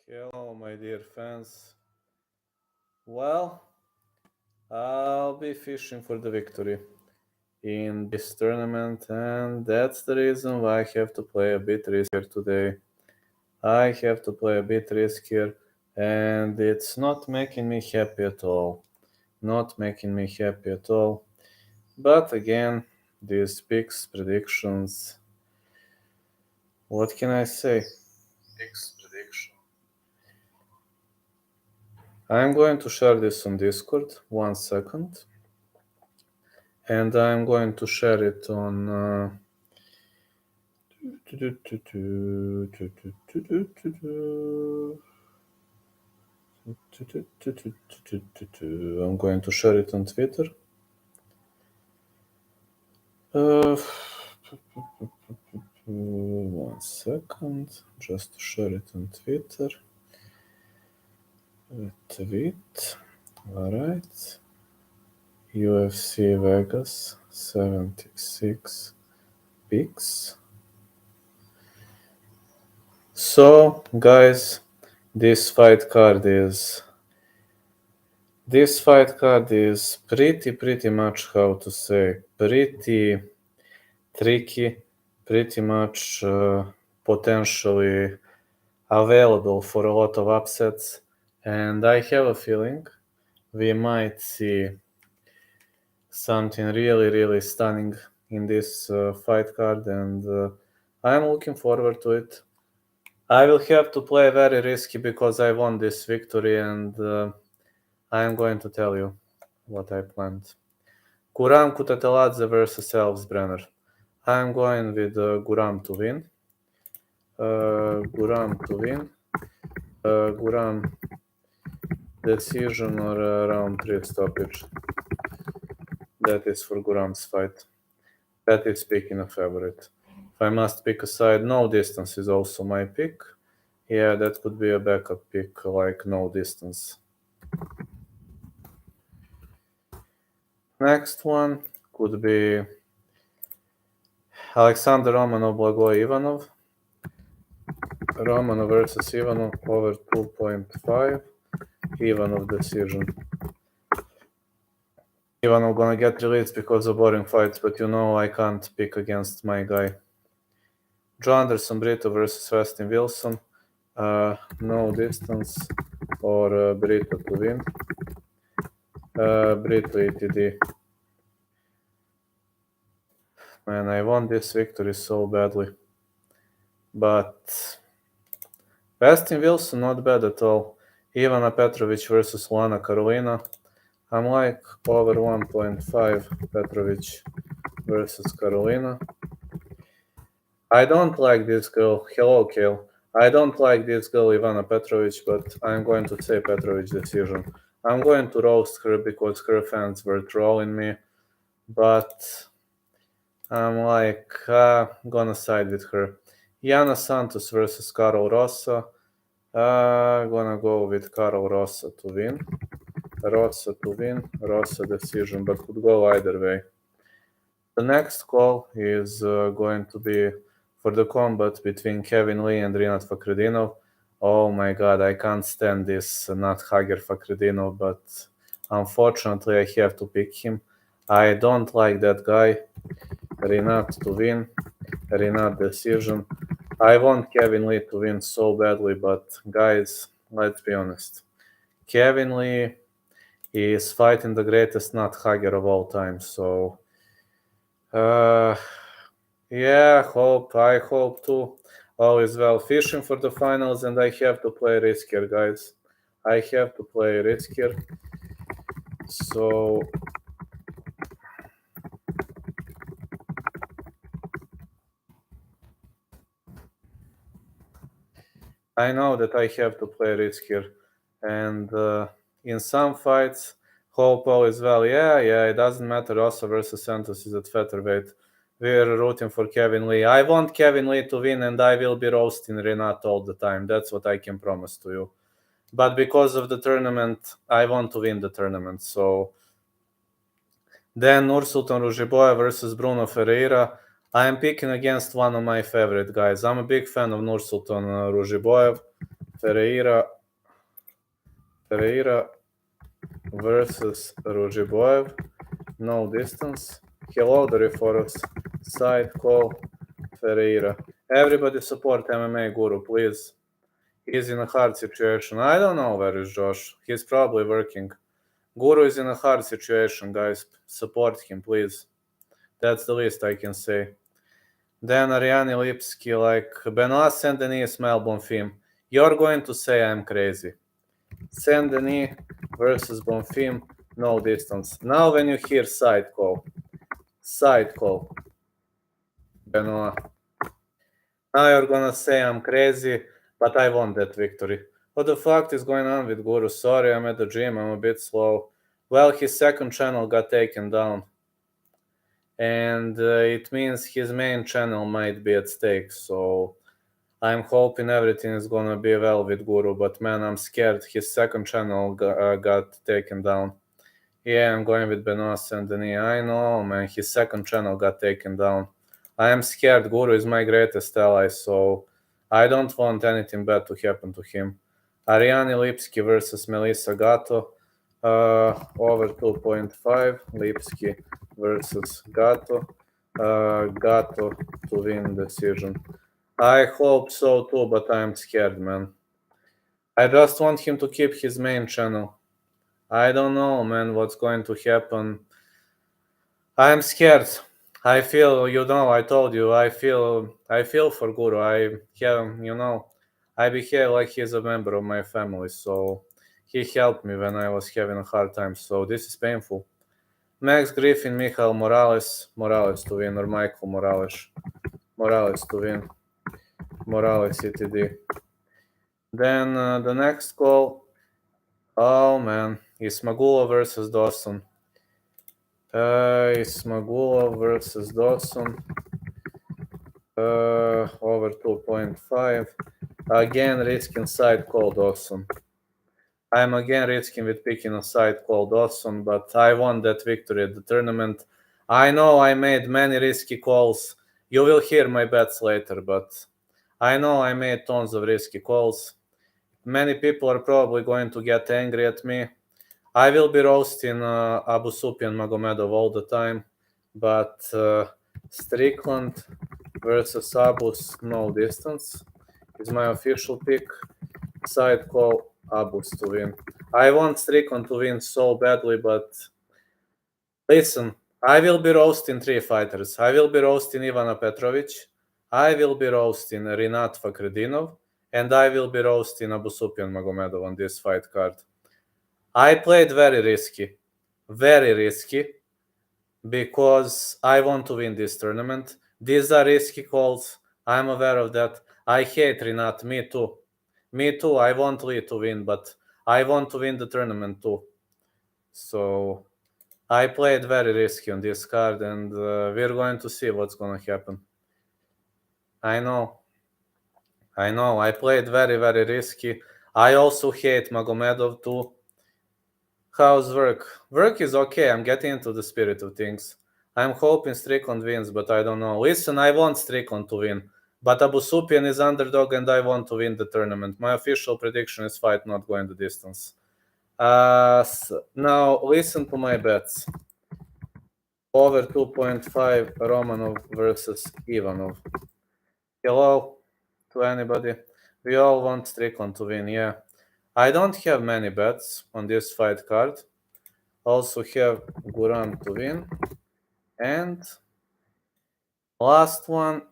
Hello, my dear fans. Well, I'll be fishing for the victory in this tournament, and that's the reason why I have to play a bit riskier today. I have to play a bit riskier, and it's not making me happy at all. Not making me happy at all. But again, these picks, predictions. What can I say? Picks, prediction. I'm going to share this on Discord. 1 second. And I'm going to share it on I'm going to share it on Twitter. 1 second, just to share it on Twitter. Tweet. Alright. UFC Vegas 76 picks. So, guys, this fight card is pretty much, how to say, pretty tricky, pretty much potentially available for a lot of upsets, and I have a feeling we might see something really stunning in this fight card, and I'm looking forward to it. I will have to play very risky because I want this victory, and I'm going to tell you what I planned. Guram Kutateladze versus Elves Brenner. I'm going with Guram to win. Guram decision or round 3 stoppage. That is for Guram's fight. That is picking a favorite. If I must pick a side, no distance is also my pick. Yeah, that could be a backup pick, like no distance. Next one could be Alexander Romanov, Blagoy Ivanov. Romanov versus Ivanov over 2.5. Ivanov decision. Ivanov gonna get released because of boring fights, but you know I can't pick against my guy. Joe Anderson Brito versus Westin Wilson. No distance or Brito to win. Brito ETD. Man, I want this victory so badly. But Westin Wilson, not bad at all. Ivana Petrovic versus Lana Carolina. I'm like over 1.5 Petrovic versus Carolina. I don't like this girl. Hello, Kale. I don't like this girl, Ivana Petrovic, but I'm going to say Petrovic decision. I'm going to roast her because her fans were trolling me, but I'm like, gonna side with her. Yana Santos versus Carol Rossa. Gonna go with Carol Rossa to win. Rossa decision, but could go either way. The next call is going to be for the combat between Kevin Lee and Rinat Fakhretdinov. Oh my god, I can't stand this Nat Hager Fakhretdinov, but unfortunately I have to pick him. I don't like that guy. Rinat to win. Rinat decision. I want Kevin Lee to win so badly, but guys, let's be honest. Kevin Lee is fighting the greatest Nat Hager of all time, so yeah, I hope too. All is well. Fishing for the finals, and I have to play riskier, guys. I have to play riskier. So I know that I have to play riskier, and in some fights, hope all is well. Yeah, it doesn't matter. Rossa versus Santos is at featherweight. We're rooting for Kevin Lee. I want Kevin Lee to win, and I will be roasting Renat all the time. That's what I can promise to you. But because of the tournament, I want to win the tournament. So then Nursultan Rujiboya versus Bruno Ferreira. I am picking against one of my favorite guys. I'm a big fan of Nursultan Rujiboyev. Ferreira versus Rujiboev. No distance. Hello, the referees. Side call. Ferreira. Everybody support MMA Guru, please. He's in a hard situation. I don't know where is Josh. He's probably working. Guru is in a hard situation, guys. Support him, please. That's the least I can say. Then Ariane Lipski, like, Benoit Saint-Denis, Melbourne Bonfim. You're going to say I'm crazy. Saint-Denis versus Bonfim, no distance. Now when you hear side call, Benoit. Now you're gonna say I'm crazy, but I want that victory. What the fuck is going on with Guru? Sorry, I'm at the gym, I'm a bit slow. Well, his second channel got taken down. And it means his main channel might be at stake, so I'm hoping everything is gonna be well with Guru, but man, I'm scared his second channel got taken down. Yeah, I'm going with Benoit Saint-Denis. I know, man, his second channel got taken down. I am scared. Guru is my greatest ally, so I don't want anything bad to happen to him. Ariane Lipski versus Melissa Gatto. Over 2.5. Lipski versus Gatto. Gatto to win decision. I hope so too, but I'm scared, man. I just want him to keep his main channel. I don't know, man, what's going to happen. I'm scared. I feel, I told you, I feel for Guru. I behave like he's a member of my family, so he helped me when I was having a hard time, so this is painful. Max Griffin, Michael Morales to win, or Michael Morales to win, Morales ETD. Then the next call, oh man, Ismagulov versus Dawson. Ismagulov versus Dawson. Over 2.5. Again, risking side call Dawson. I'm again risking with picking a side call Dawson, but I want that victory at the tournament. I know I made many risky calls. You will hear my bets later, but I know I made tons of risky calls. Many people are probably going to get angry at me. I will be roasting Abu Sufyan Magomedov all the time, but Strickland versus Abus, no distance, is my official pick. Side call Abus to win. I want Strickland to win so badly, but listen, I will be roasting 3 fighters. I will be roasting Ivana Petrovic, I will be roasting Rinat Fakhretdinov, and I will be roasting Abu Sufyan Magomedov on this fight card. I played very risky, because I want to win this tournament. These are risky calls. I'm aware of that. I hate Rinat. Me too. I want Lee to win, but I want to win the tournament too. So I played very risky on this card, and we're going to see what's going to happen. I know. I played very, very risky. I also hate Magomedov too. How's work? Work is okay. I'm getting into the spirit of things. I'm hoping Strickland wins, but I don't know. Listen, I want Strickland to win, but Abu Sufyan is underdog, and I want to win the tournament. My official prediction is fight not going the distance. Now listen to my bets. Over 2.5 Romanov versus Ivanov. Hello to anybody. We all want Strickland to win, yeah. I don't have many bets on this fight card. Also have Guram to win. And last one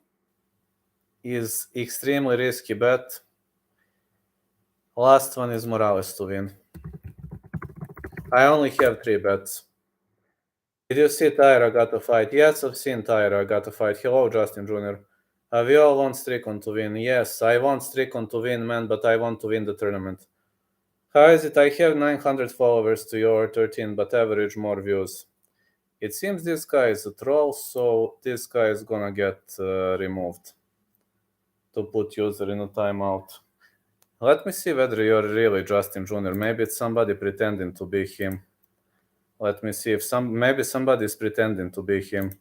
is extremely risky bet. Last one is Morales to win. I only have 3 bets. Did you see Tyra got a fight? Yes, I've seen Tyra got a fight. Hello, Justin Jr. We all want Strickland to win. Yes, I want Strickland to win, man, but I want to win the tournament. How is it? I have 900 followers to your 13, but average more views. It seems this guy is a troll, so this guy is gonna get removed to put user in a timeout. Let me see whether you're really Justin Jr. Maybe it's somebody pretending to be him. Let me see if maybe somebody is pretending to be him.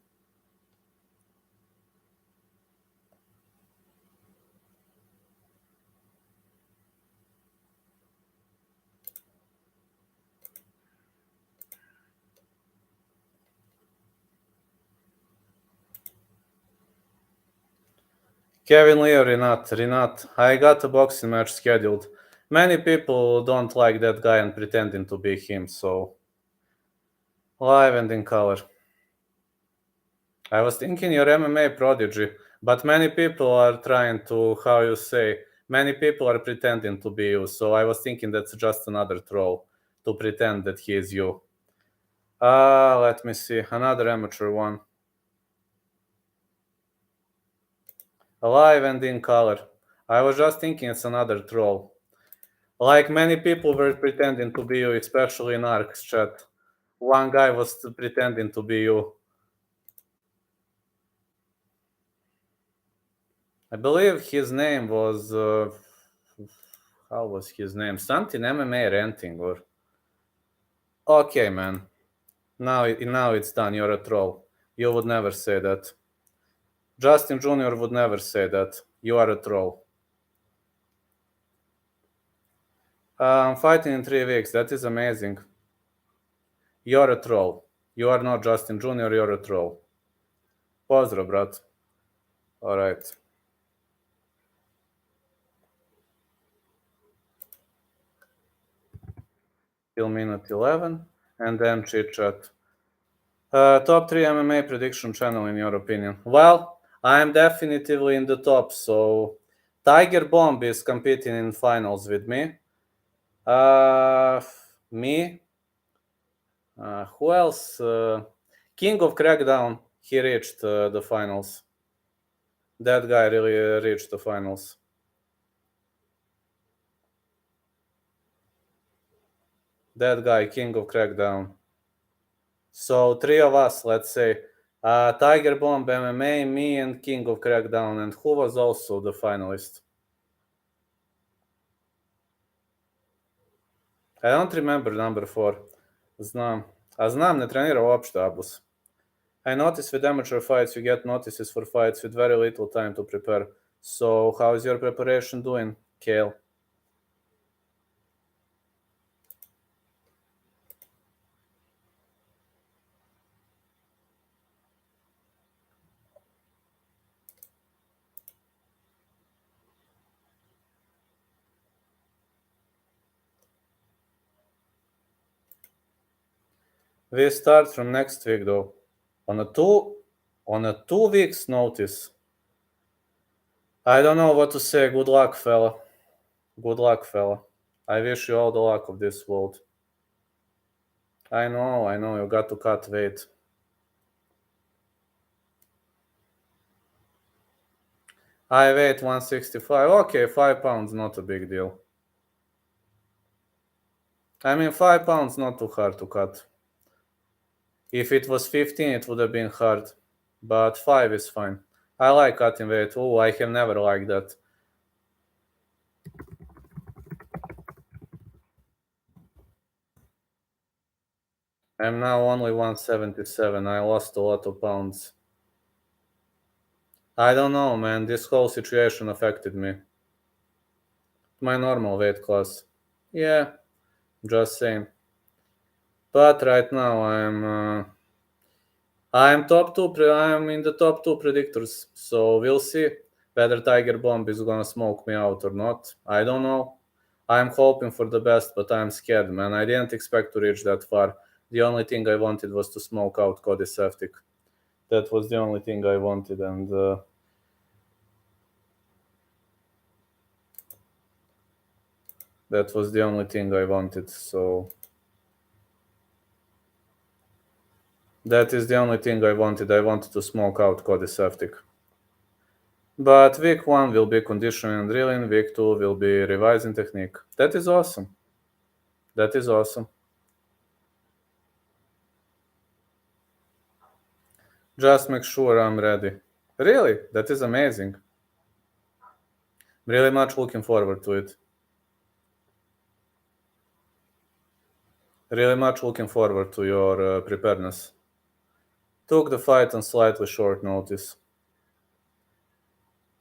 Kevin Lee or Rinat. I got a boxing match scheduled. Many people don't like that guy and pretending to be him, so live and in color. I was thinking you're MMA prodigy, but many people are trying to, how you say, many people are pretending to be you, so I was thinking that's just another troll to pretend that he is you. Let me see, another amateur one. Alive and in color. I was just thinking it's another troll. Like many people were pretending to be you, especially in Ark's chat. One guy was pretending to be you. I believe his name was... how was his name? Something MMA Renting or... Okay, man. Now it's done. You're a troll. You would never say that. Justin Jr. would never say that. You are a troll. I'm fighting in 3 weeks. That is amazing. You're a troll. You are not Justin Jr., you're a troll. Pozdrav, brat. Alright. Till minute 11. And then Chit Chat. Top 3 MMA prediction channel in your opinion? Well, I am definitively in the top, so Tiger Bomb is competing in finals with me. Me. Who else? King of Crackdown. He reached the finals. That guy really reached the finals. That guy, King of Crackdown. So 3 of us, let's say. Tiger Bomb MMA, me, and King of Crackdown. And who was also the finalist? I don't remember number 4. Znam. A znam, ne trenira uopšte Abus. I notice with amateur fights you get notices for fights with very little time to prepare. So how is your preparation doing, Kale? We start from next week though. On a 2 weeks notice. I don't know what to say. Good luck, fella. Good luck, fella. I wish you all the luck of this world. I know, you got to cut weight. I weigh 165. Okay, 5 pounds, not a big deal. I mean, 5 pounds not too hard to cut. If it was 15, it would have been hard. But 5 is fine. I like cutting weight. Oh, I have never liked that. I'm now only 177. I lost a lot of pounds. I don't know, man. This whole situation affected me. My normal weight class. Yeah, just saying. But right now I'm top 2. I'm in the top 2 predictors. So we'll see whether Tiger Bomb is gonna smoke me out or not. I don't know. I'm hoping for the best, but I'm scared, man. I didn't expect to reach that far. The only thing I wanted was to smoke out Cody Seftic. That was the only thing I wanted, and that was the only thing I wanted. So that is the only thing I wanted. I wanted to smoke out Cody Seftic. But week 1 will be conditioning and drilling. Week 2 will be revising technique. That is awesome. That is awesome. Just make sure I'm ready. Really? That is amazing. Really much looking forward to it. Really much looking forward to your preparedness. Took the fight on slightly short notice.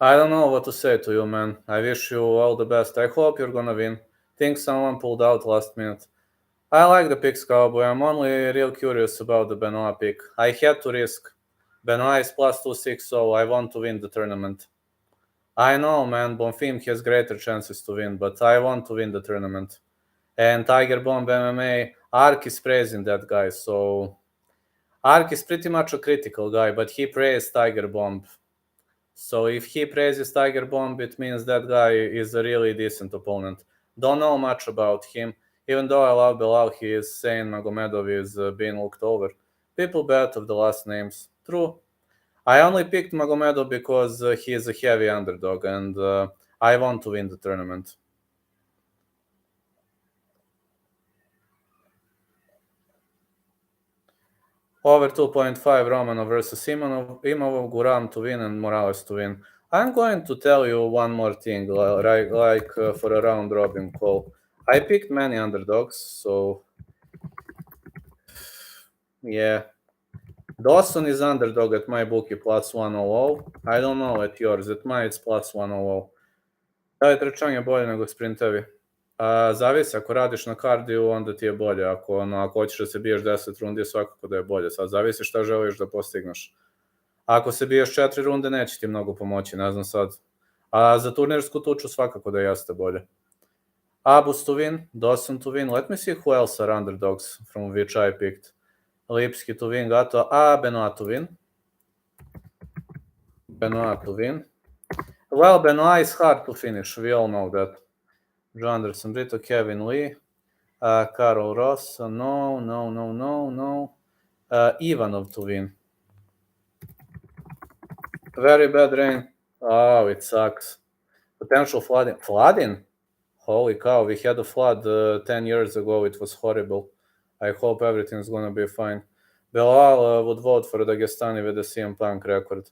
I don't know what to say to you, man. I wish you all the best. I hope you're gonna win. Think someone pulled out last minute. I like the picks, Cowboy. I'm only real curious about the Benoit pick. I had to risk. Benoit is plus 260, so I want to win the tournament. I know, man, Bonfim has greater chances to win, but I want to win the tournament. And Tiger Bomb MMA, Ark is praising that guy, so Ark is pretty much a critical guy, but he praised Tiger Bomb. So if he praises Tiger Bomb, it means that guy is a really decent opponent. Don't know much about him. Even though I love Belal, he is saying Magomedov is being looked over. People bet of the last names. True. I only picked Magomedov because he is a heavy underdog and I want to win the tournament. Over 2.5 Romanov versus Imov, Guram to win and Morales to win. I'm going to tell you one more thing, like for a round robin call. I picked many underdogs, so yeah. Dawson is underdog at my bookie plus 100. I don't know at yours, at my it's plus 100. Da je trčanje bolje nego sprintevi? Zavisi, ako radiš na kardiju, onda ti je bolje. Ako hoćeš da se biješ 10 rundi, svakako da je bolje. Sad zavisi šta želiš da postigneš. Ako se biješ 4 runde, neće ti mnogo pomoći, ne znam sad. A za turnirsku tuču svakako da jeste bolje. Abus to win, Dawson to win. Let me see who else are underdogs from which I picked. Lipski to win, Gato. Benoit to win. Benoit to win. Well, Benoit is hard to finish. We all know that. Joe Anderson, Brito, Kevin Lee. Karol Ross. No. Ivanov to win. Very bad rain. Oh, it sucks. Potential flooding. Flooding? Holy cow, we had a flood 10 years ago. It was horrible. I hope everything's gonna be fine. Belal would vote for Dagestani with the CM Punk record.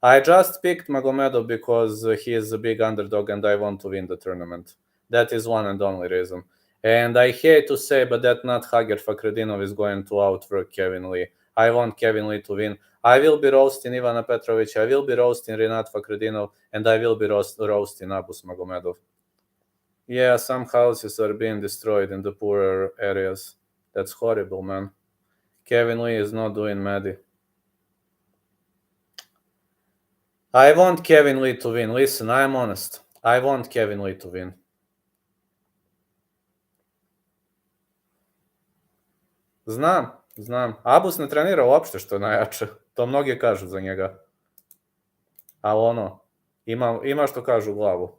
I just picked Magomedov because he is a big underdog and I want to win the tournament. That is one and only reason. And I hate to say, but that not Hager Fakhredinov is going to outwork Kevin Lee. I want Kevin Lee to win. I will be roasting Ivana Petrovic, I will be roasting Rinat Fakhredinov, and I will be roasting Abus Magomedov. Yeah, some houses are being destroyed in the poorer areas. That's horrible, man. Kevin Lee is not doing Maddie. I want Kevin Lee to win. Listen, I am honest. I want Kevin Lee to win. Znam. Abus ne trenira uopšte, što je najjače. To mnogi kažu za njega. Ali ono, ima što kažu glavu.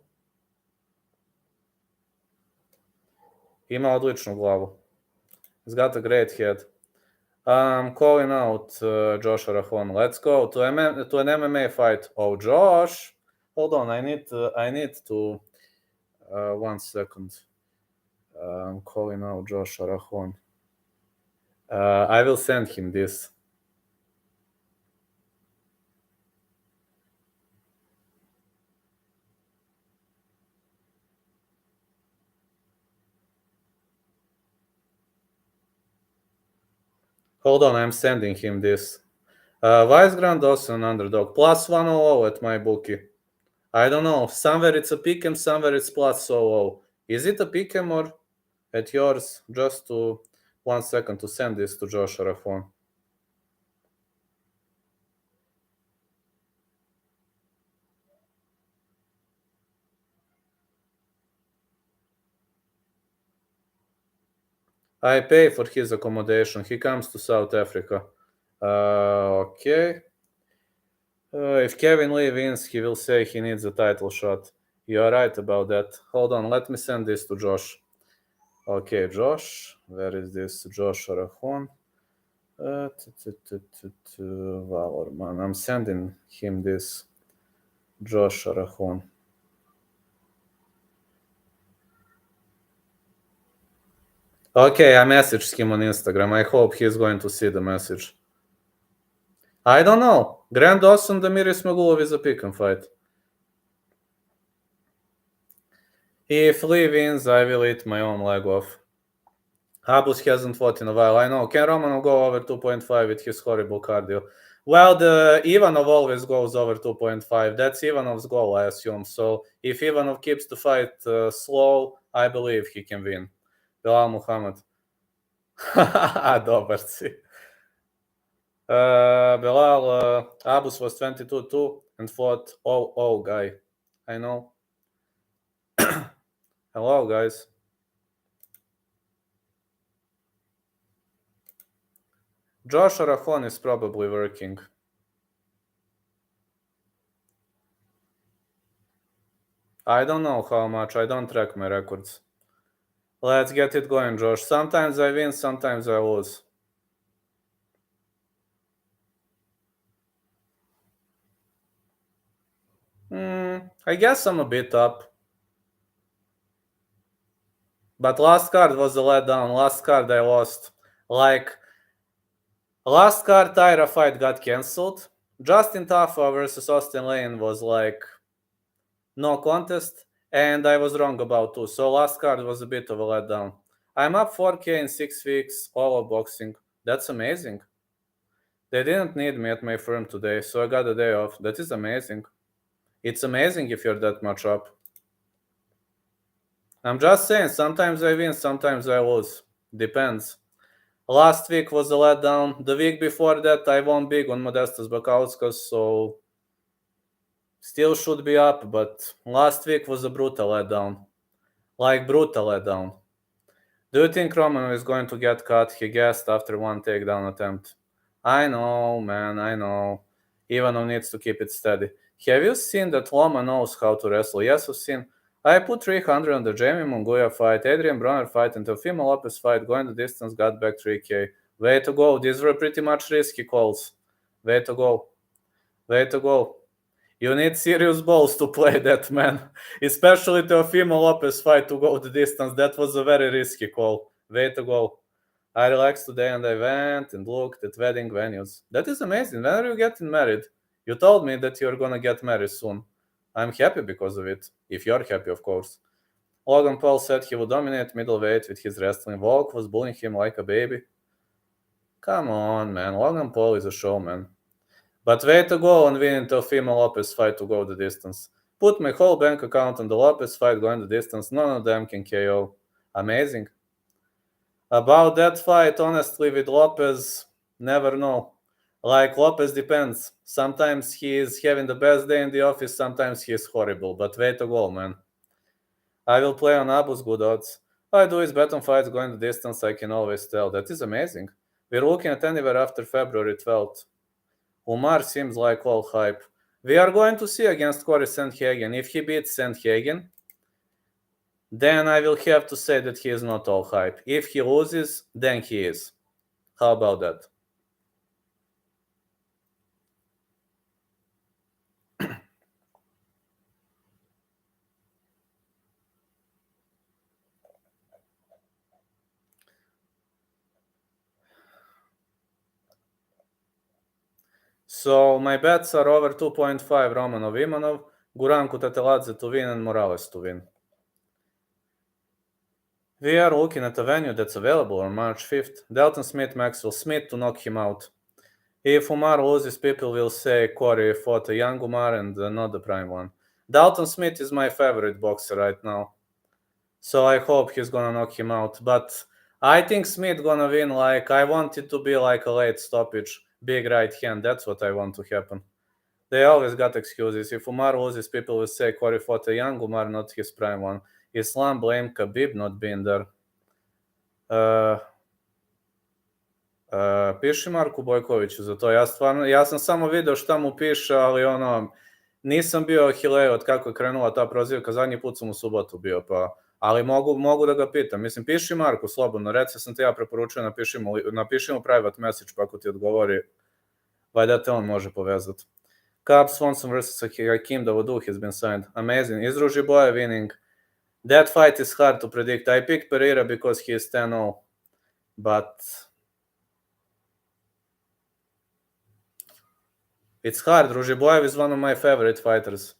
Ima odličnu glavu. He's got a great head. I'm calling out Josh Arahon. Let's go to an MMA fight. Oh, Josh! Hold on, I need to 1 second. I'm calling out Josh Arahon. I will send him this. Hold on, I'm sending him this. Vice Grand Dawson underdog. Plus 100 at my bookie. I don't know. Somewhere it's a pick'em, somewhere it's plus 00. Is it a pick'em or at yours? Just to 1 second to send this to Josh Arafon. I pay for his accommodation. He comes to South Africa. Okay. If Kevin Lee wins, he will say he needs a title shot. You are right about that. Hold on, let me send this to Josh. Okay, Josh. Where is this? Josh Arahon. Valorman. I'm sending him this. Josh Arahon. Okay, I messaged him on Instagram. I hope he's going to see the message. I don't know. Grand Dawson, Damiris Magulov is a pick and fight. If Lee wins, I will eat my own leg off. Abus hasn't fought in a while. I know. Can Romanov go over 2.5 with his horrible cardio? Well, the Ivanov always goes over 2.5. That's Ivanov's goal, I assume. So if Ivanov keeps the fight slow, I believe he can win. Belal Muhammad. Dobar si. Belal, Abus was 22-2 and fought 0-0 guy. I know. Hello, guys. Josh Arahon is probably working. I don't know how much. I don't track my records. Let's get it going, Josh. Sometimes I win, sometimes I lose. I guess I'm a bit up. But last card was a letdown. Last card I lost. Like, last card Tyra fight got cancelled. Justin Tafa versus Austin Lane was like no contest. And I was wrong about two. So last card was a bit of a letdown. I'm up 4K in 6 weeks, all of boxing. That's amazing. They didn't need me at my firm today, so I got a day off. That is amazing. It's amazing if you're that much up. I'm just saying, sometimes I win, sometimes I lose. Depends. Last week was a letdown. The week before that, I won big on Modestas Bakauskas, so still should be up, but last week was a brutal letdown. Like, brutal letdown. Do you think Romanov is going to get cut? He guessed after one takedown attempt. I know, man, I know. Ivanov needs to keep it steady. Have you seen that Loma knows how to wrestle? Yes, I've seen. I put 300 on the Jamie Munguia fight, Adrian Bronner fight, and Teofimo Lopez fight, going the distance, got back 3K. Way to go. These were pretty much risky calls. Way to go. Way to go. You need serious balls to play that, man. Especially Teofimo Lopez fight to go the distance. That was a very risky call. Way to go. I relaxed today and I went and looked at wedding venues. That is amazing. When are you getting married? You told me that you're gonna get married soon. I'm happy because of it. If you're happy, of course. Logan Paul said he would dominate middleweight with his wrestling. Volk was bullying him like a baby. Come on, man. Logan Paul is a showman. But way to go on winning Teofimo Lopez fight to go the distance. Put my whole bank account on the Lopez fight going the distance. None of them can KO. Amazing. About that fight, honestly, with Lopez, never know. Like, Lopez depends. Sometimes he is having the best day in the office, sometimes he is horrible. But way to go, man. I will play on Abu's good odds. I do is bet on fights going the distance, I can always tell. That is amazing. We're looking at anywhere after February 12th. Umar seems like all hype. We are going to see against Corey Sandhagen. If he beats Sandhagen, then I will have to say that he is not all hype. If he loses, then he is. How about that? So my bets are over 2.5 Romanov Imanov, Guranku Tateladze to win, and Morales to win. We are looking at a venue that's available on March 5th. Dalton Smith, Maxwell Smith to knock him out. If Umar loses, people will say Corey fought a young Umar and not the prime one. Dalton Smith is my favorite boxer right now. So I hope he's gonna knock him out. But I think Smith gonna win. Like, I want it to be like a late stoppage. Big right hand. That's what I want to happen. They always got excuses. If Umar loses, people will say Corey fought a young Umar, not his prime one. Islam blame Khabib not being there. Piši Marku Bojkoviću za to. Ja sam samo video šta mu piše, ali nisam bio Hileo od kako je krenula ta prozivka. Zadnji put sam u subotu bio, ali mogu da ga pitam. Mislim, piši Marku slobodno, reci sam te ja preporučujem, napiši mu private message pa ako ti odgovori, valjda te on može povezati. Cub Swanson vs. Hakeem Dawodu has been signed. Amazing. Is Rujibojev winning? That fight is hard to predict. I picked Pereira because he is 10-0, but it's hard. Rujibojev is one of my favorite fighters.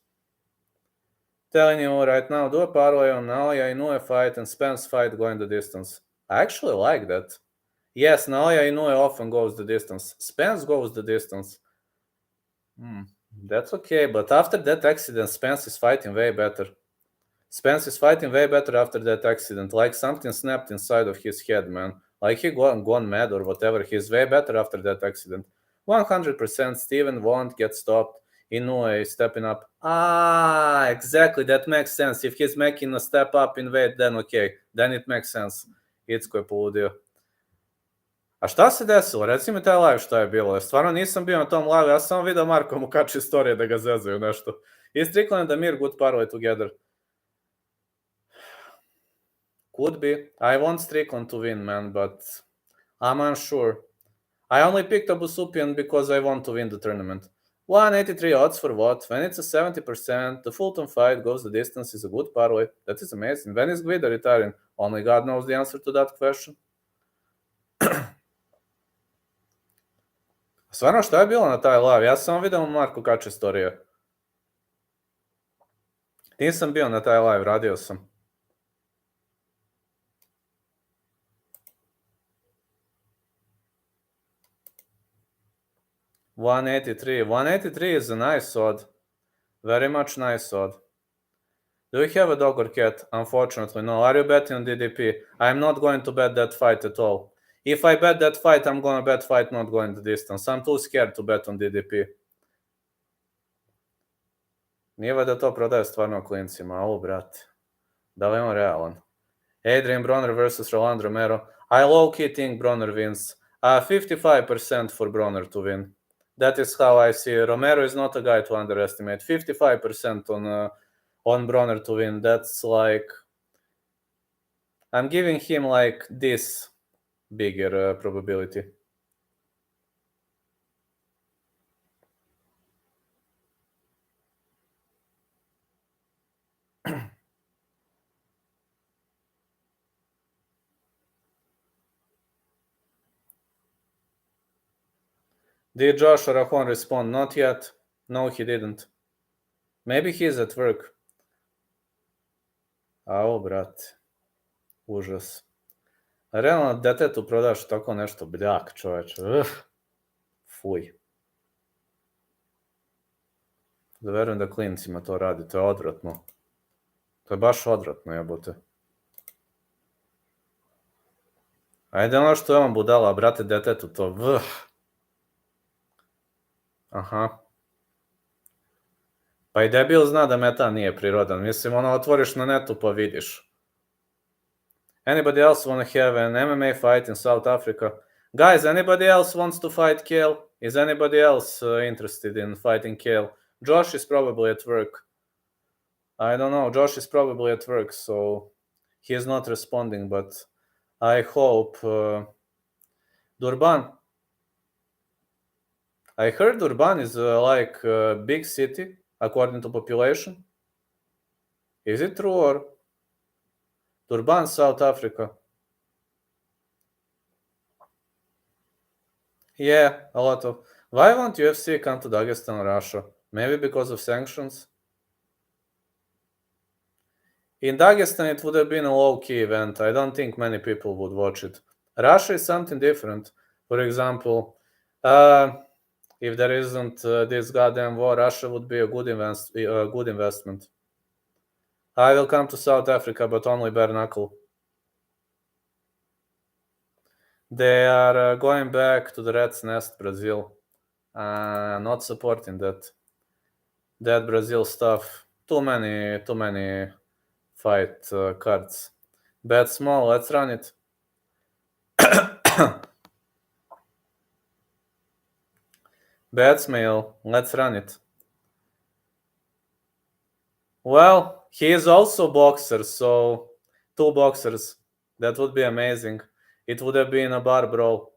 Telling you right now, do a parlay on Naoya Inoue fight and Spence fight going the distance. I actually like that. Yes, Naoya Inoue often goes the distance. Spence goes the distance. That's okay, but after that accident, Spence is fighting way better. Spence is fighting way better after that accident. Like something snapped inside of his head, man. Like he gone mad or whatever. He's way better after that accident. 100% Steven won't get stopped. Inoue stepping up. Exactly, that makes sense. If he's making a step up in weight, then okay, then it makes sense. Icko je poludio. A šta se desilo? Reci mi taj live šta je bilo. Stvarno nisam bio na tom live, ja sam samo vidio Marko mu kači storije da ga zezaju nešto. I Strickland and Mir good parlay together. Could be. I want Strickland to win, man, but I'm unsure. I only picked Abusupian because I want to win the tournament. 183 odds for what? When it's a 70%, the Fulton fight goes the distance is a good parlay. That is amazing. When is Guida retiring? Only God knows the answer to that question. Stvarno, šta je bilo na taj live? Ja sam samo vidio Marko kače storije. Nisam bio na taj live, radio sam. $183 is a nice odd. Very much nice odd. Do you have a dog or cat? Unfortunately, no. Are you betting on DDP? I'm not going to bet that fight at all. If I bet that fight, I'm gonna bet fight not going the distance. I'm too scared to bet on DDP. Nije valjda to prodaje stvarno klincima, ovo, brate. Da li je on realan? Adrian Bronner versus Roland Romero. I low-key think Bronner wins. 55% for Bronner to win. That is how I see it. Romero is not a guy to underestimate. 55% on Bronner to win. That's like... I'm giving him like this bigger probability. Did Josh Arahon respond? Not yet. No, he didn't. Maybe he's at work. Ao, brate. Užas. Realno, detetu prodaš tako nešto, bljak, čoveče. Fuj. Da verujem da klincima to radi, to je odvratno. To je baš odvratno, jebote. Ajde ono što je on budala, brate, detetu to, Aha. Pa i debil zna da meta nije prirodan. Mislim, ono, otvoriš na netu pa vidiš. Anybody else want to have an MMA fight in South Africa? Guys, anybody else wants to fight Kale? Is anybody else interested in fighting Kale? Josh is probably at work. I don't know. Josh is probably at work, so he is not responding, but I hope... Durban. I heard Durban is like a big city, according to population. Is it true or... Durban, South Africa. Yeah, a lot of... Why won't UFC come to Dagestan or Russia? Maybe because of sanctions? In Dagestan, it would have been a low-key event. I don't think many people would watch it. Russia is something different. For example, if there isn't this goddamn war, Russia would be a good investment. I will come to South Africa, but only bare knuckle. They are going back to the Rat's Nest, Brazil. Not supporting that Brazil stuff. Too many fight cards. Bet small, let's run it. Bet small, let's run it. Well, he is also boxer, so 2 boxers. That would be amazing. It would have been a bar brawl.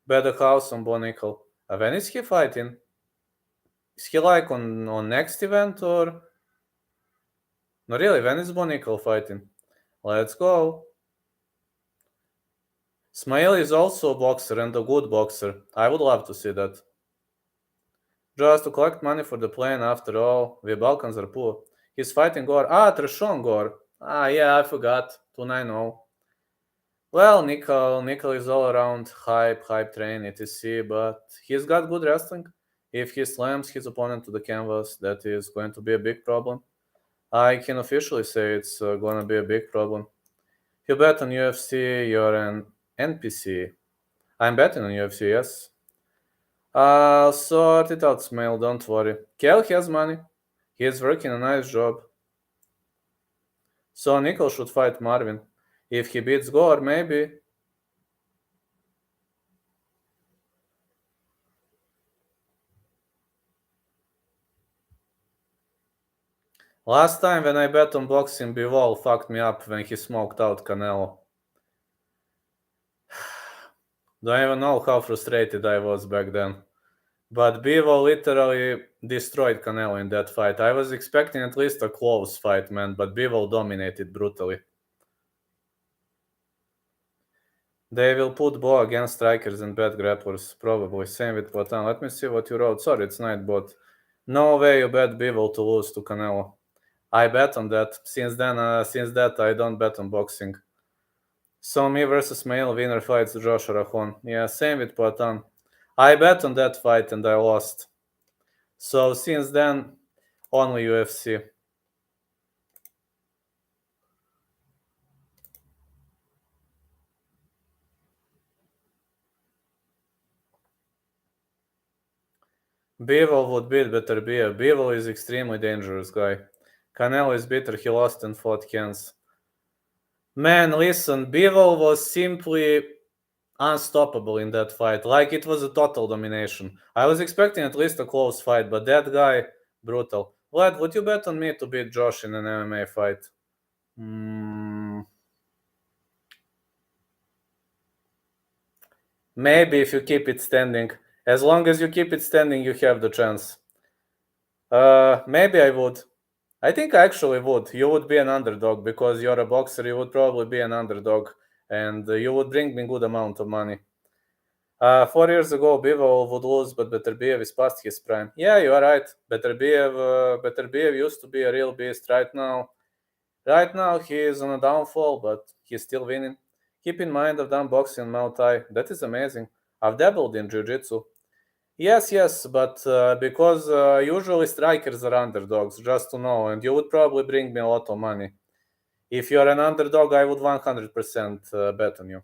Bet the house on Bo Nickel. When is he fighting? Is he like on next event or... No, really, when is Bo Nickel fighting? Let's go. Smail is also a boxer and a good boxer. I would love to see that. Just to collect money for the plane after all. We Balkans are poor. He's fighting Gore. Trishon Gore. Yeah, I forgot. 290. Well, Nickel is all around hype train, etc. But he's got good wrestling. If he slams his opponent to the canvas, that is going to be a big problem. I can officially say it's going to be a big problem. You bet on UFC, you're an NPC. I'm betting on UFC, yes. I'll sort it out, Smail, don't worry. Kel has money. He's working a nice job. So Nickel should fight Marvin. If he beats Gore, maybe. Last time when I bet on boxing, Bivol fucked me up when he smoked out Canelo. Don't even know how frustrated I was back then. But Bivol literally destroyed Canelo in that fight. I was expecting at least a close fight, man, but Bivol dominated brutally. They will put Bo against strikers and bad grapplers, probably. Same with Platan. Let me see what you wrote. Sorry, it's Nightbot. No way you bet Bivol to lose to Canelo. I bet on that. Since that, I don't bet on boxing. So me versus male winner fights Josh Rahon. Yeah, same with Platan. I bet on that fight and I lost. So since then, only UFC. Bivol would beat Beterbiev. Bivol is extremely dangerous guy. Canelo is bitter. He lost and fought Kens. Man, listen, Bivol was simply unstoppable in that fight. Like, it was a total domination. I was expecting at least a close fight, but that guy, brutal. Vlad, would you bet on me to beat Josh in an MMA fight? Maybe if you keep it standing. As long as you keep it standing, you have the chance. Maybe I would. I think I actually would. You would be an underdog because you're a boxer. You would probably be an underdog, and you would bring me good amount of money. 4 years ago, Bivol would lose, but Beterbiev is past his prime. Yeah, you are right. Beterbiev used to be a real beast. Right now he is on a downfall, but he's still winning. Keep in mind, I've done boxing and Muay Thai. That is amazing. I've dabbled in Jiu-Jitsu. Yes, but because usually strikers are underdogs, just to know, and you would probably bring me a lot of money. If you're an underdog, I would 100% bet on you.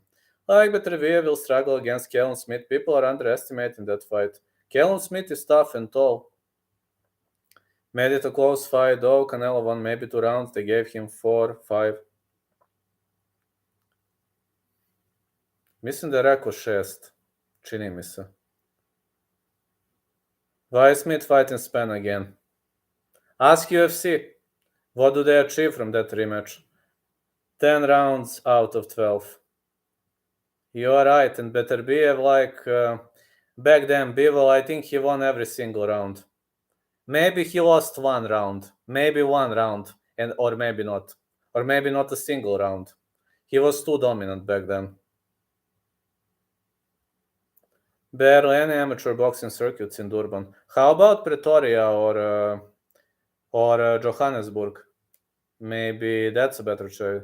Like Beterbiev will struggle against Callum Smith. People are underestimating that fight. Callum Smith is tough and tall. Made it a close fight, though. Canelo won maybe 2 rounds. They gave him 4, 5. Mislim da je rekao 6. Čini mi se. Why Smith fight in Spain again? Ask UFC. What do they achieve from that rematch? 10 rounds out of 12. You are right, and Beterbiev, back then, Bivol, I think he won every single round. Maybe he lost 1 round, maybe 1 round, or maybe not. Or maybe not a single round. He was too dominant back then. Barely any amateur boxing circuits in Durban. How about Pretoria or Johannesburg? Maybe that's a better choice.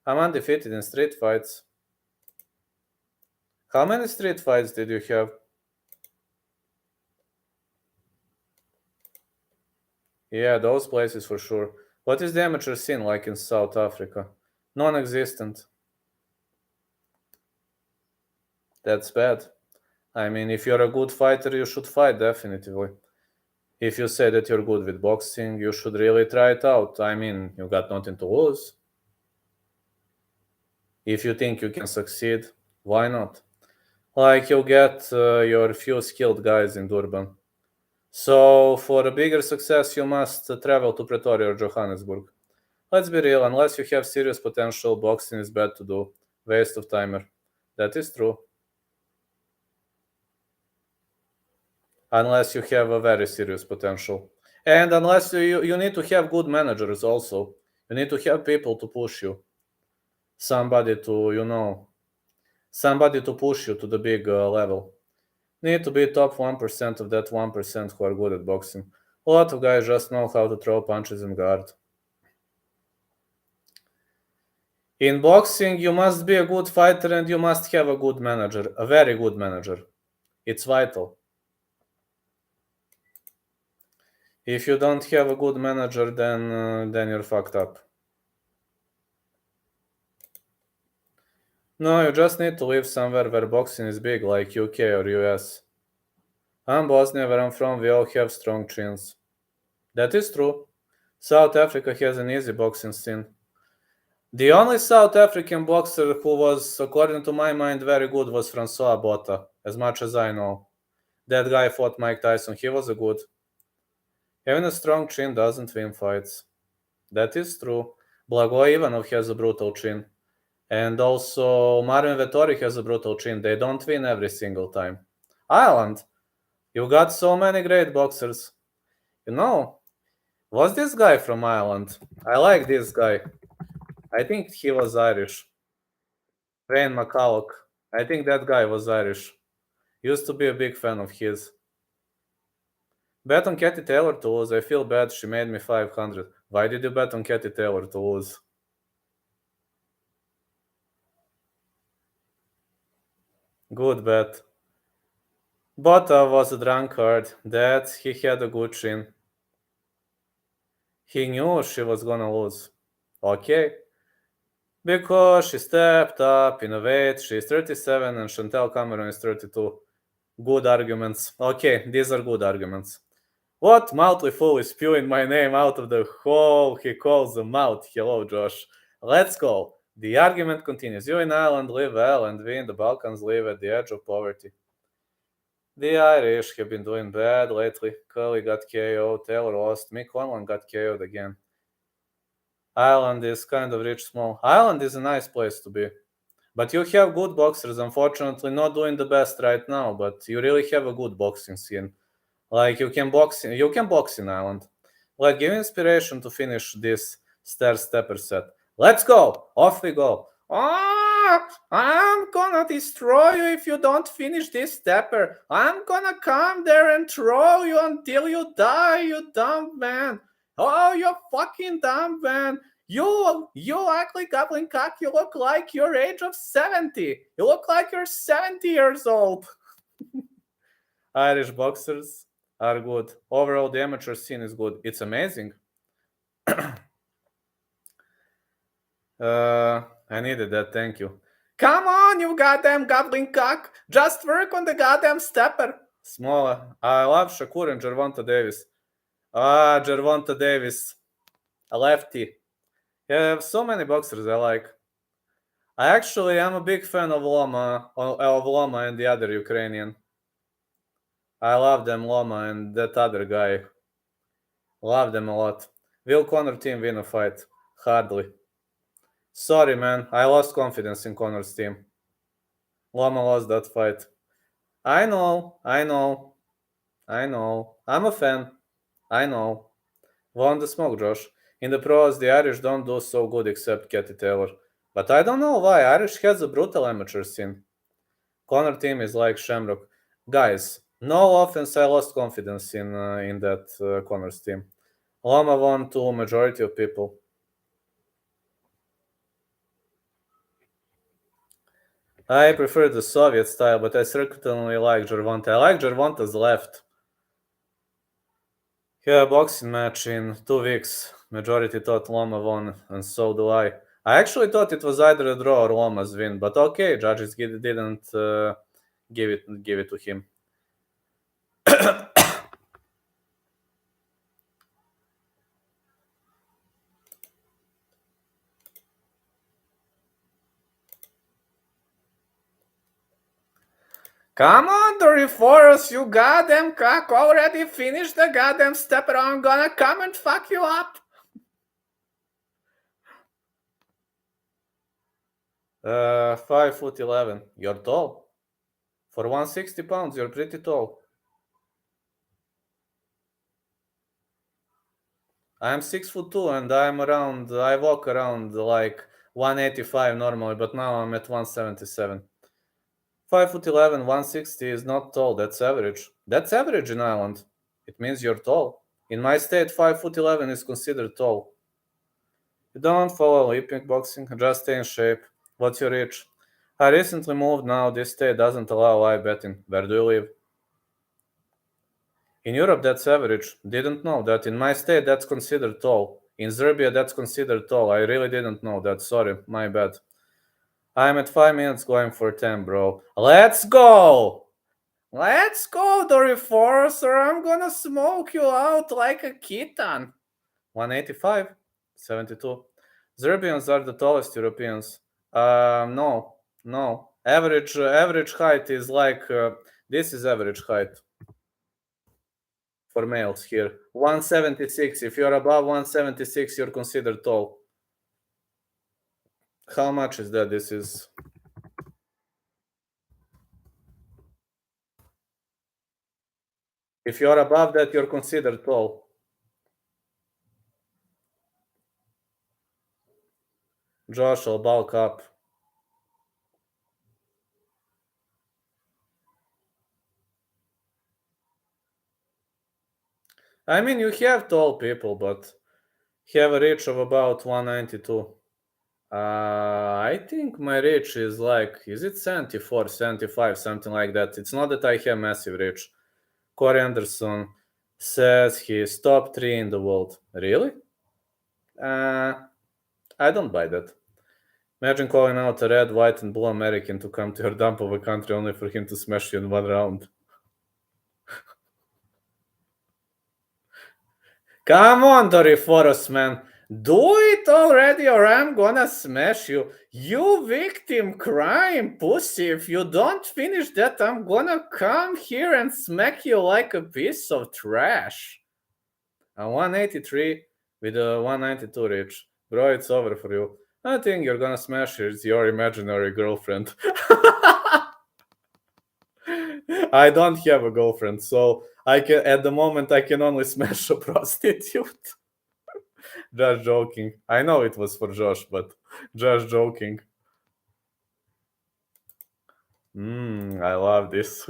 I'm undefeated in street fights. How many street fights did you have? Yeah, those places for sure. What is the amateur scene like in South Africa? Non-existent. That's bad. I mean, if you're a good fighter, you should fight, definitively. If you say that you're good with boxing, you should really try it out. I mean, you got nothing to lose. If you think you can succeed, why not? Like, you'll get your few skilled guys in Durban. So, for a bigger success, you must travel to Pretoria or Johannesburg. Let's be real, unless you have serious potential, boxing is bad to do. Waste of timer. That is true. Unless you have a very serious potential. And unless you need to have good managers also. You need to have people to push you. Somebody to push you to the big level. Need to be top 1% of that 1% who are good at boxing. A lot of guys just know how to throw punches and guard. In boxing, you must be a good fighter and you must have a good manager, a very good manager. It's vital. If you don't have a good manager, then you're fucked up. No, you just need to live somewhere where boxing is big, like UK or US. I'm Bosnia, where I'm from. We all have strong chins. That is true. South Africa has an easy boxing scene. The only South African boxer who was, according to my mind, very good was Francois Botha, as much as I know. That guy fought Mike Tyson. He was a good. Having a strong chin doesn't win fights. That is true. Blagoy Ivanov has a brutal chin. And also, Marvin Vettori has a brutal chin. They don't win every single time. Ireland, you got so many great boxers. You know, was this guy from Ireland? I like this guy. I think he was Irish. Wayne McCulloch. I think that guy was Irish. Used to be a big fan of his. Bet on Katie Taylor to lose. I feel bad. She made me 500. Why did you bet on Katie Taylor to lose? Good bet. Botha was a drunkard. That he had a good chin. He knew she was gonna lose. Okay. Because she stepped up in a weight. She's 37 and Chantel Cameron is 32. Good arguments. Okay, these are good arguments. What mouthy fool is spewing my name out of the hole he calls the mouth? Hello, Josh. Let's go. The argument continues. You in Ireland live well, and we in the Balkans live at the edge of poverty. The Irish have been doing bad lately. Curly got KO'd, Taylor lost, Mick Conlan got KO'd again. Ireland is kind of rich small. Ireland is a nice place to be. But you have good boxers, unfortunately not doing the best right now, but you really have a good boxing scene. Like you can box in Ireland. Like give inspiration to finish this stepper set. Let's go! Off we go. I'm gonna destroy you if you don't finish this stepper. I'm gonna come there and throw you until you die, you dumb man. Oh, you fucking dumb man. You ugly goblin cock, you look like you're age of 70. You look like you're 70 years old. Irish boxers are good. Overall, the amateur scene is good. It's amazing. I needed that, thank you. Come on, you goddamn goblin cock. Just work on the goddamn stepper. Smola. I love Shakur and Gervonta Davis. Gervonta Davis. A lefty. You have so many boxers I like. I actually am a big fan of Loma and the other Ukrainian. I love them, Loma and that other guy. Love them a lot. Will Conor team win a fight? Hardly. Sorry, man. I lost confidence in Conor's team. Loma lost that fight. I know. I'm a fan. I know. Won the smoke, Josh. In the pros, the Irish don't do so good except Katie Taylor. But I don't know why. Irish has a brutal amateur scene. Conor team is like Shamrock. Guys, no offense, I lost confidence in that Conor's team. Loma won to majority of people. I prefer the Soviet style, but I certainly like Gervonta. I like Gervonta's left. Yeah, boxing match in 2 weeks. Majority thought Loma won, and so do I. I actually thought it was either a draw or Loma's win, but okay, judges didn't give it to him. Come on, Doriforus, you goddamn cock, already finished the goddamn stepper. I'm gonna come and fuck you up. 5'11". You're tall. For 160 pounds, you're pretty tall. I'm 6'2" and I walk around like 185 normally, but now I'm at 177. 5'11", 160 is not tall, that's average. That's average in Ireland. It means you're tall. In my state, 5'11" is considered tall. You don't follow Olympic boxing, just stay in shape. What's your age? I recently moved now, this state doesn't allow live betting. Where do you live? In Europe, that's average. Didn't know that. In my state, that's considered tall. In Serbia, that's considered tall. I really didn't know that. Sorry, my bad. I'm at 5 minutes going for 10, bro. Let's go! Let's go, Doriforce, or I'm gonna smoke you out like a kitten. 185, 72. Serbians are the tallest Europeans. No. Average height is like this is average height for males here. 176. If you're above 176, you're considered tall. How much is that? This is. If you're above that, you're considered tall. Josh will bulk up. I mean, you have tall people, but have a reach of about 192. I think my reach is like, is it 74, 75, something like that. It's not that I have massive reach. Corey Anderson says he's top 3 in the world. Really? I don't buy that. Imagine calling out a red, white, and blue American to come to your dump of a country only for him to smash you in one round. Come on, Doriforos, man. Do it already or I'm gonna smash you. You victim crime, pussy. If you don't finish that, I'm gonna come here and smack you like a piece of trash. A 183 with a 192 reach. Bro, it's over for you. I think you're gonna smash her. It's your imaginary girlfriend. I don't have a girlfriend, so I can at the moment I can only smash a prostitute. Just joking. I know it was for Josh, but just joking. I love this.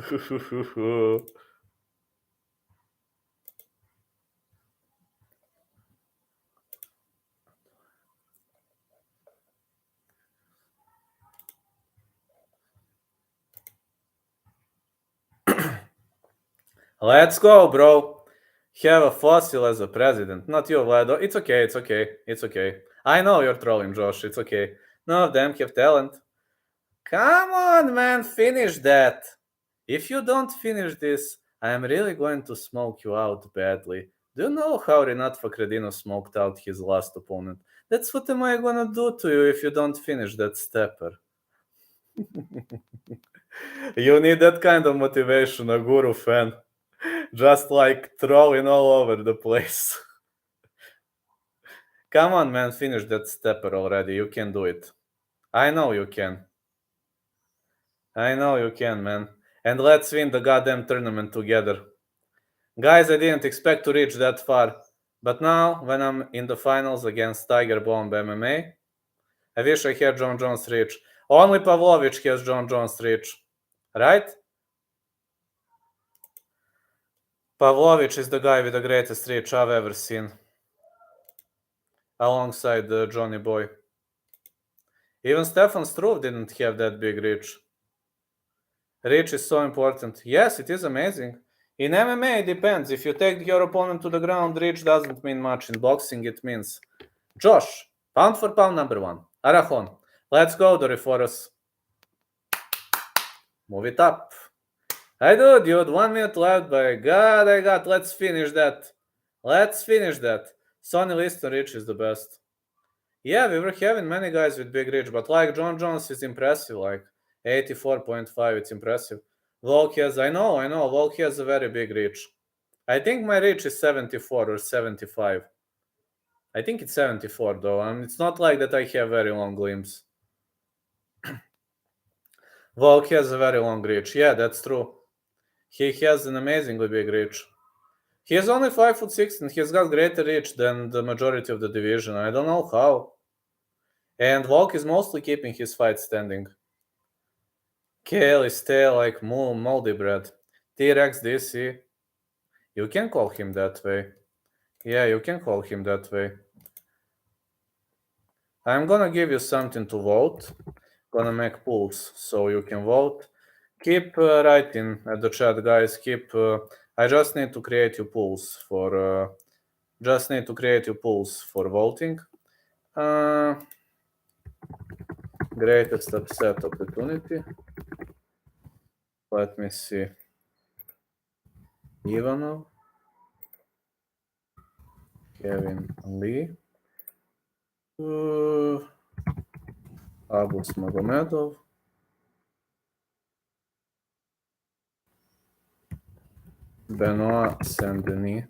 Let's go, bro. Have a fossil as a president. Not you, Vlado. It's okay. I know you're trolling, Josh. It's okay. None of them have talent. Come on, man. Finish that. If you don't finish this, I am really going to smoke you out badly. Do you know how Renat Fakhredinov smoked out his last opponent? That's what am I gonna do to you if you don't finish that stepper. You need that kind of motivation, a guru fan. Just like trolling all over the place. Come on, man, finish that stepper already. You can do it. I know you can. I know you can, man. And let's win the goddamn tournament together. Guys, I didn't expect to reach that far. But now, when I'm in the finals against Tiger Bomb MMA, I wish I had John Jones' reach. Only Pavlovich has John Jones' reach. Right? Pavlovich is the guy with the greatest reach I've ever seen. Alongside Johnny Boy. Even Stefan Struve didn't have that big reach. Reach is so important. Yes, it is amazing. In MMA, it depends. If you take your opponent to the ground, reach doesn't mean much. In boxing, it means. Josh, pound for pound number 1. Arajon. Let's go, Doriforos. Move it up. I do, dude. 1 minute left. By God, I got. Let's finish that. Sonny Liston reach is the best. Yeah, we were having many guys with big reach, but like John Jones is impressive. Like 84.5, it's impressive. Volk has, I know, Volk has a very big reach. I think my reach is 74 or 75. I think it's 74 though, and it's not like that I have very long limbs. Volk has a very long reach. Yeah, that's true. He has an amazingly big reach. He is only 5'6" and he's got greater reach than the majority of the division. I don't know how. And Volk is mostly keeping his fight standing. Kale is stale like moldy bread. T-Rex DC. You can call him that way. Yeah, you can call him that way. I'm gonna give you something to vote. Gonna make polls so you can vote. Keep writing at the chat, guys. I just need to create you polls for. Voting. Greatest upset opportunity. Let me see. Ivanov, Kevin Lee, Abus Magomedov, Benoit Saint-Denis.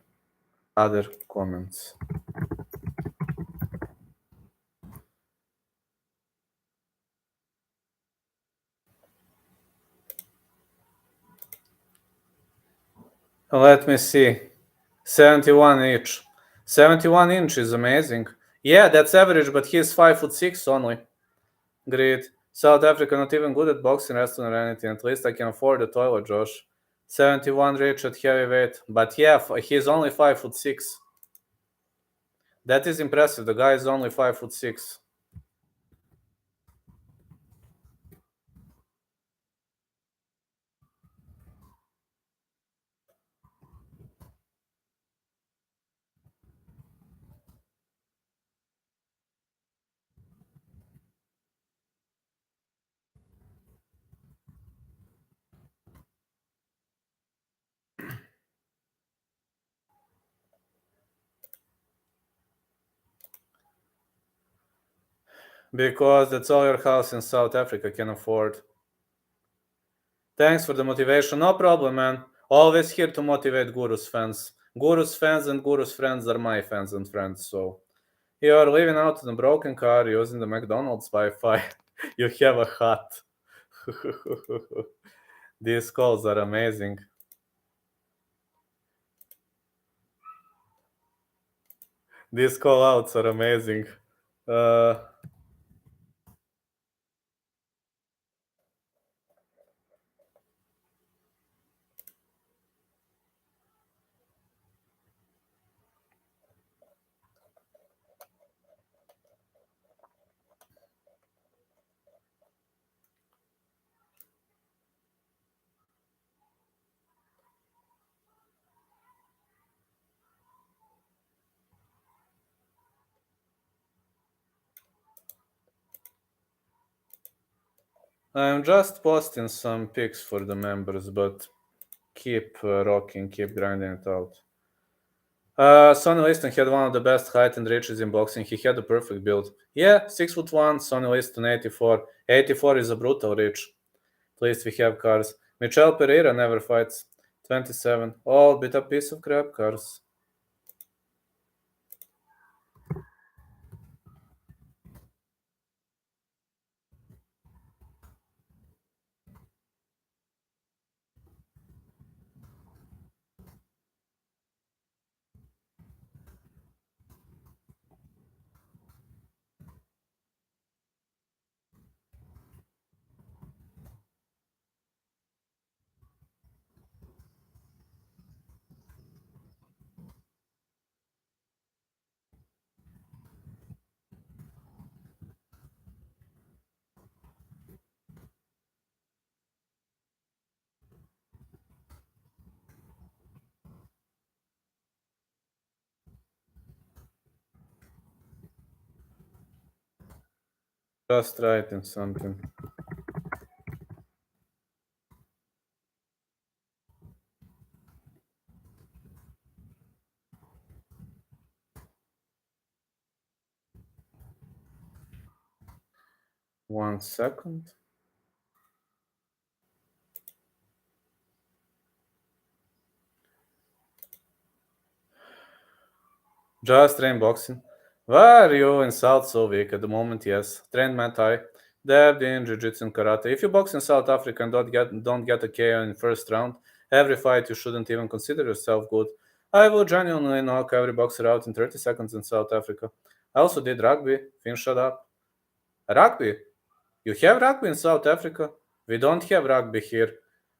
Other comments. Let me see. 71 each. 71 inch is amazing. Yeah, that's average, but he's 5'6" only. Great. South Africa not even good at boxing, wrestling, or anything. At least I can afford the toilet, Josh. 71 reach at heavyweight. But yeah, he's only 5'6". That is impressive. The guy is only 5'6". Because that's all your house in South Africa can afford. Thanks for the motivation. No problem, man. Always here to motivate Guru's fans. Guru's fans and Guru's friends are my fans and friends, so... You are living out in a broken car using the McDonald's Wi-Fi. You have a hut. These calls are amazing. These call outs are amazing. I'm just posting some pics for the members, but keep rocking, keep grinding it out. Sonny Liston had one of the best height and reaches in boxing. He had a perfect build. Yeah, 6'1", Sonny Liston 84. 84 is a brutal reach. At least we have cars. Michel Pereira never fights. 27. All bit a piece of crap cars. Just writing something. One second. Just train boxing. Why are you in South so weak at the moment? Yes. Train Muay Thai. Dabbed in Jiu-Jitsu and Karate. If you box in South Africa and don't get a KO in first round, every fight you shouldn't even consider yourself good. I will genuinely knock every boxer out in 30 seconds in South Africa. I also did rugby. Finn, shut up. Rugby? You have rugby in South Africa? We don't have rugby here.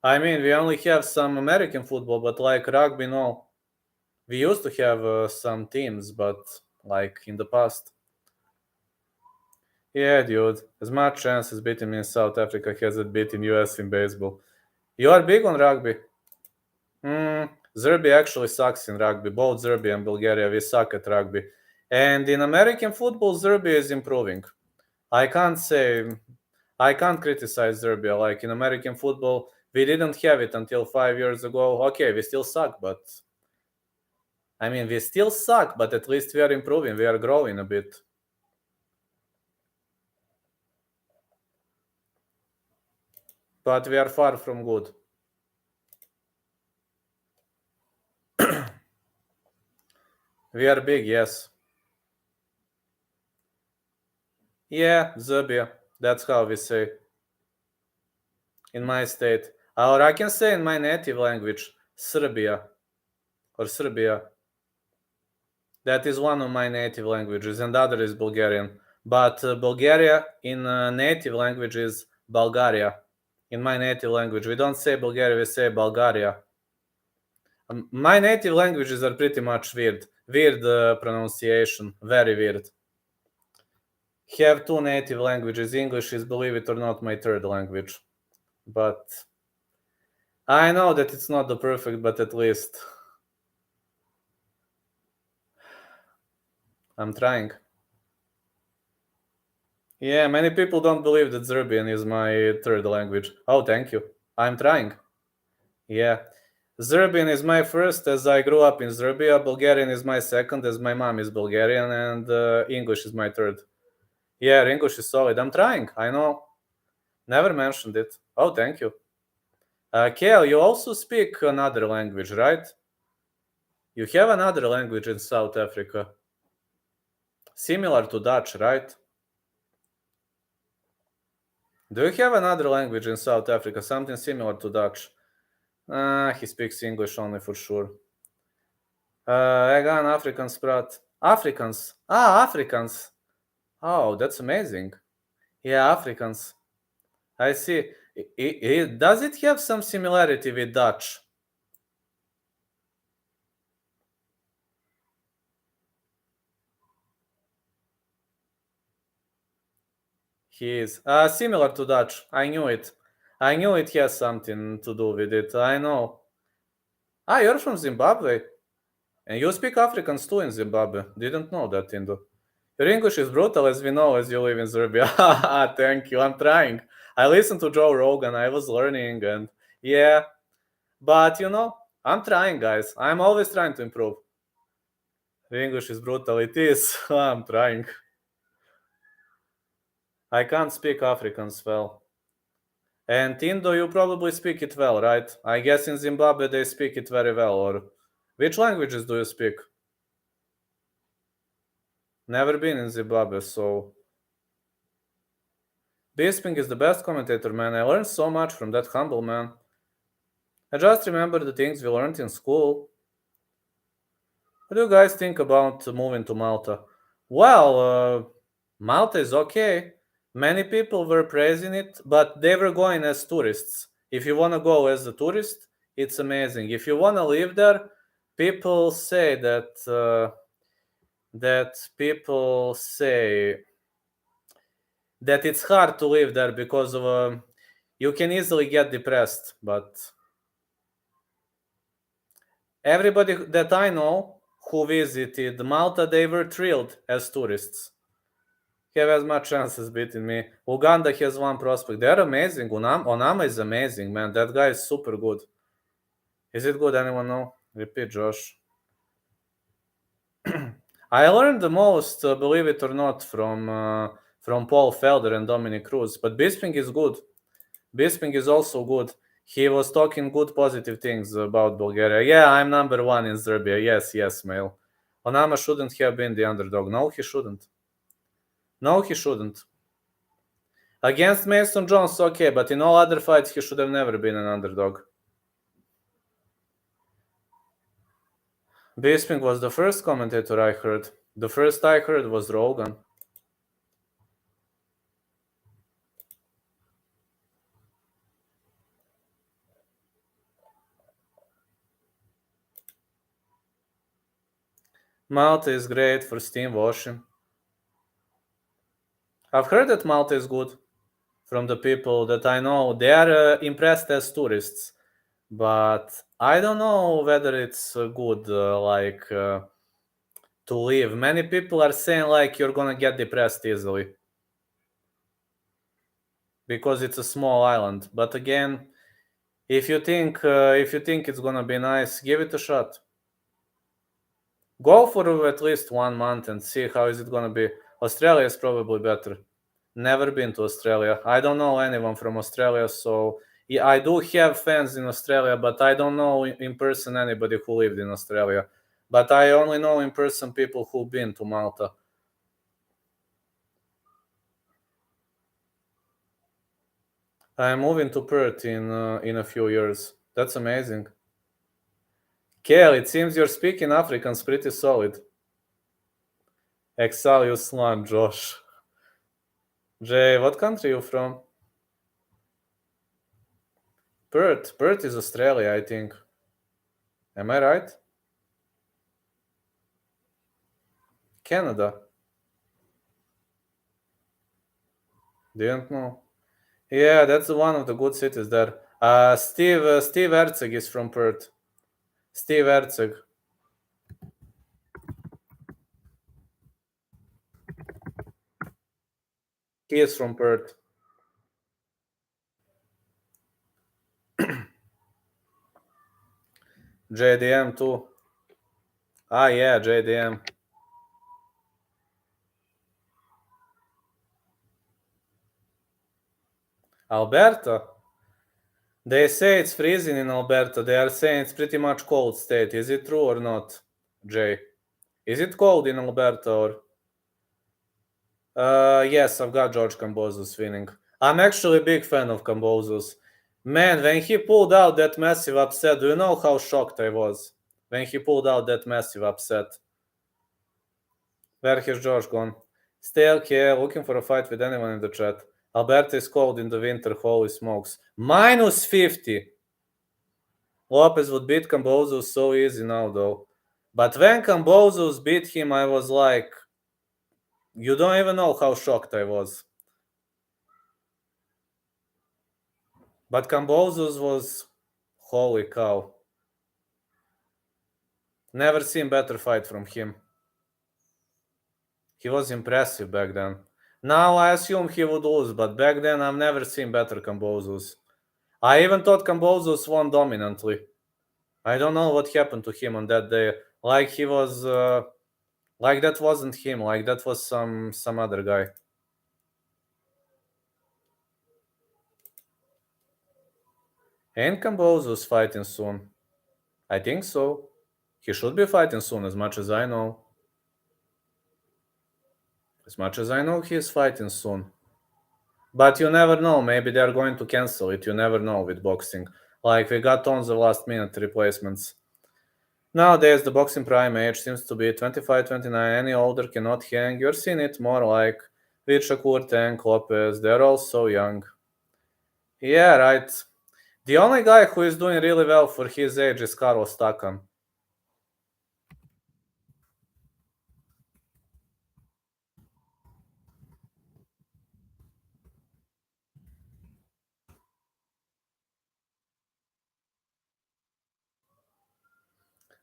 I mean, we only have some American football, but like rugby, no. We used to have some teams, but like in the past. Yeah, dude. As much chance as beating me in South Africa has it beating US in baseball. You are big on rugby. Serbia actually sucks in rugby. Both Serbia and Bulgaria, we suck at rugby. And in American football, Serbia is improving. I can't criticize Serbia. Like in American football, We didn't have it until 5 years ago. Okay, we still suck, but I mean, we still suck, but at least we are improving. We are growing a bit. But we are far from good. We are big, yes. Yeah, Zubia. That's how we say in my state. Or I can say in my native language, Serbia or Serbia. That is one of my native languages, and the other is Bulgarian. But Bulgaria in native language is Bulgaria. In my native language, we don't say Bulgaria, we say Bulgaria. My native languages are pretty much weird. Weird pronunciation, very weird. Have two native languages. English is, believe it or not, my third language. But I know that it's not the perfect, but at least I'm trying. Yeah, many people don't believe that Serbian is my third language. Oh, thank you. I'm trying. Yeah. Serbian is my first, as I grew up in Serbia. Bulgarian is my second, as my mom is Bulgarian, and English is my third. Yeah, English is solid. I'm trying. I know. Never mentioned it. Oh, thank you. Kale, you also speak another language, right? You have another language in South Africa. Similar to Dutch, right? Do you have another language in South Africa? Something similar to Dutch? He speaks English only for sure. Egan, Afrikaans praat. Afrikaans. Afrikaans. Oh, that's amazing. Yeah, Afrikaans. I see. Does it have some similarity with Dutch? He is. Similar to Dutch. I knew it. I knew it has something to do with it. I know. You're from Zimbabwe. And you speak Afrikaans too in Zimbabwe. Didn't know that, Indo. Your English is brutal, as we know, as you live in Serbia. Thank you. I'm trying. I listened to Joe Rogan. I was learning, and yeah. But I'm trying, guys. I'm always trying to improve. The English is brutal. It is. I'm trying. I can't speak Afrikaans well. And Indo, you probably speak it well, right? I guess in Zimbabwe they speak it very well. Or which languages do you speak? Never been in Zimbabwe, so Bisping is the best commentator, man. I learned so much from that humble man. I just remember the things we learned in school. What do you guys think about moving to Malta? Well, Malta is okay. Many people were praising it, but they were going as tourists. If you want to go as a tourist, it's amazing. If you want to live there, people say that it's hard to live there because of you can easily get depressed. But everybody that I know who visited Malta, they were thrilled as tourists. Have as much chance as beating me. Uganda has one prospect. They're amazing. Onama is amazing, man. That guy is super good. Is it good? Anyone know? Repeat, Josh. I learned the most, believe it or not, from Paul Felder and Dominic Cruz. But Bisping is good. Bisping is also good. He was talking good, positive things about Bulgaria. Yeah, I'm number one in Serbia. Yes, Mail. Onama shouldn't have been the underdog. No, he shouldn't. No, he shouldn't. Against Mason Jones, okay, but in all other fights, he should have never been an underdog. Bisping was the first commentator I heard. The first I heard was Rogan. Malta is great for steam washing. I've heard that Malta is good from the people that I know. They are impressed as tourists, but I don't know whether it's good to live. Many people are saying like you're gonna get depressed easily because it's a small island. But again, If you think it's gonna be nice, give it a shot. Go for at least 1 month and see how is it gonna be. Australia is probably better. Never been to Australia. I don't know anyone from Australia, so yeah, I do have fans in Australia, but I don't know in person anybody who lived in Australia. But I only know in person people who've been to Malta. I'm moving to Perth in a few years. That's amazing. Kale, it seems you're speaking Afrikaans pretty solid. Exalius Slam, Josh. Jay, what country you from? Perth. Perth is Australia, I think. Am I right? Canada. Didn't know. Yeah, that's one of the good cities there. Steve Herzog is from Perth. Steve Herzog. He is from Perth. JDM too. Ah, yeah, JDM. Alberta. They say it's freezing in Alberta. They are saying it's pretty much cold state. Is it true or not, Jay? Is it cold in Alberta or? Yes, I've got George Kambosos winning. I'm actually a big fan of Kambosos. Man, when he pulled out that massive upset, do you know how shocked I was when he pulled out that massive upset? Where has George gone? Stay okay, looking for a fight with anyone in the chat. Alberta is cold in the winter, holy smokes. Minus 50! Lopez would beat Kambosos so easy now, though. But when Kambosos beat him, I was like, you don't even know how shocked I was. But Kambosos was, holy cow. Never seen better fight from him. He was impressive back then. Now I assume he would lose, but back then I've never seen better Kambosos. I even thought Kambosos won dominantly. I don't know what happened to him on that day. Like he was, like that wasn't him. Like that was some other guy. Ain't Kambosos fighting soon? I think so. He should be fighting soon, as much as I know. As much as I know, he is fighting soon. But you never know. Maybe they're going to cancel it. You never know with boxing. Like we got tons of last minute replacements. Nowadays, the boxing prime age seems to be 25, 29. Any older cannot hang. You're seeing it more like with Shakur, Tank, Lopez. They're all so young. Yeah, right. The only guy who is doing really well for his age is Carlos Takam.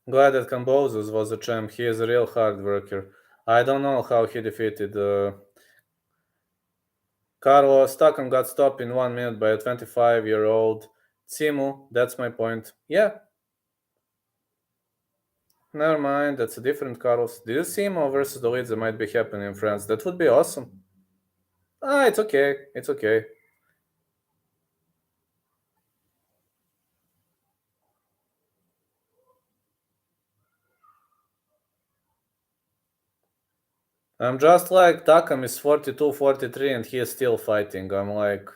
Glad that Kambosos was a champ. He is a real hard worker. I don't know how he defeated Carlos. Takam got stopped in 1 minute by a 25-year-old Tsimu. That's my point. Yeah. Never mind. That's a different Carlos. Did you see him versus the leads that might be happening in France? That would be awesome. Ah, it's okay. It's okay. I'm just like, Takam is 42, 43, and he is still fighting. I'm like,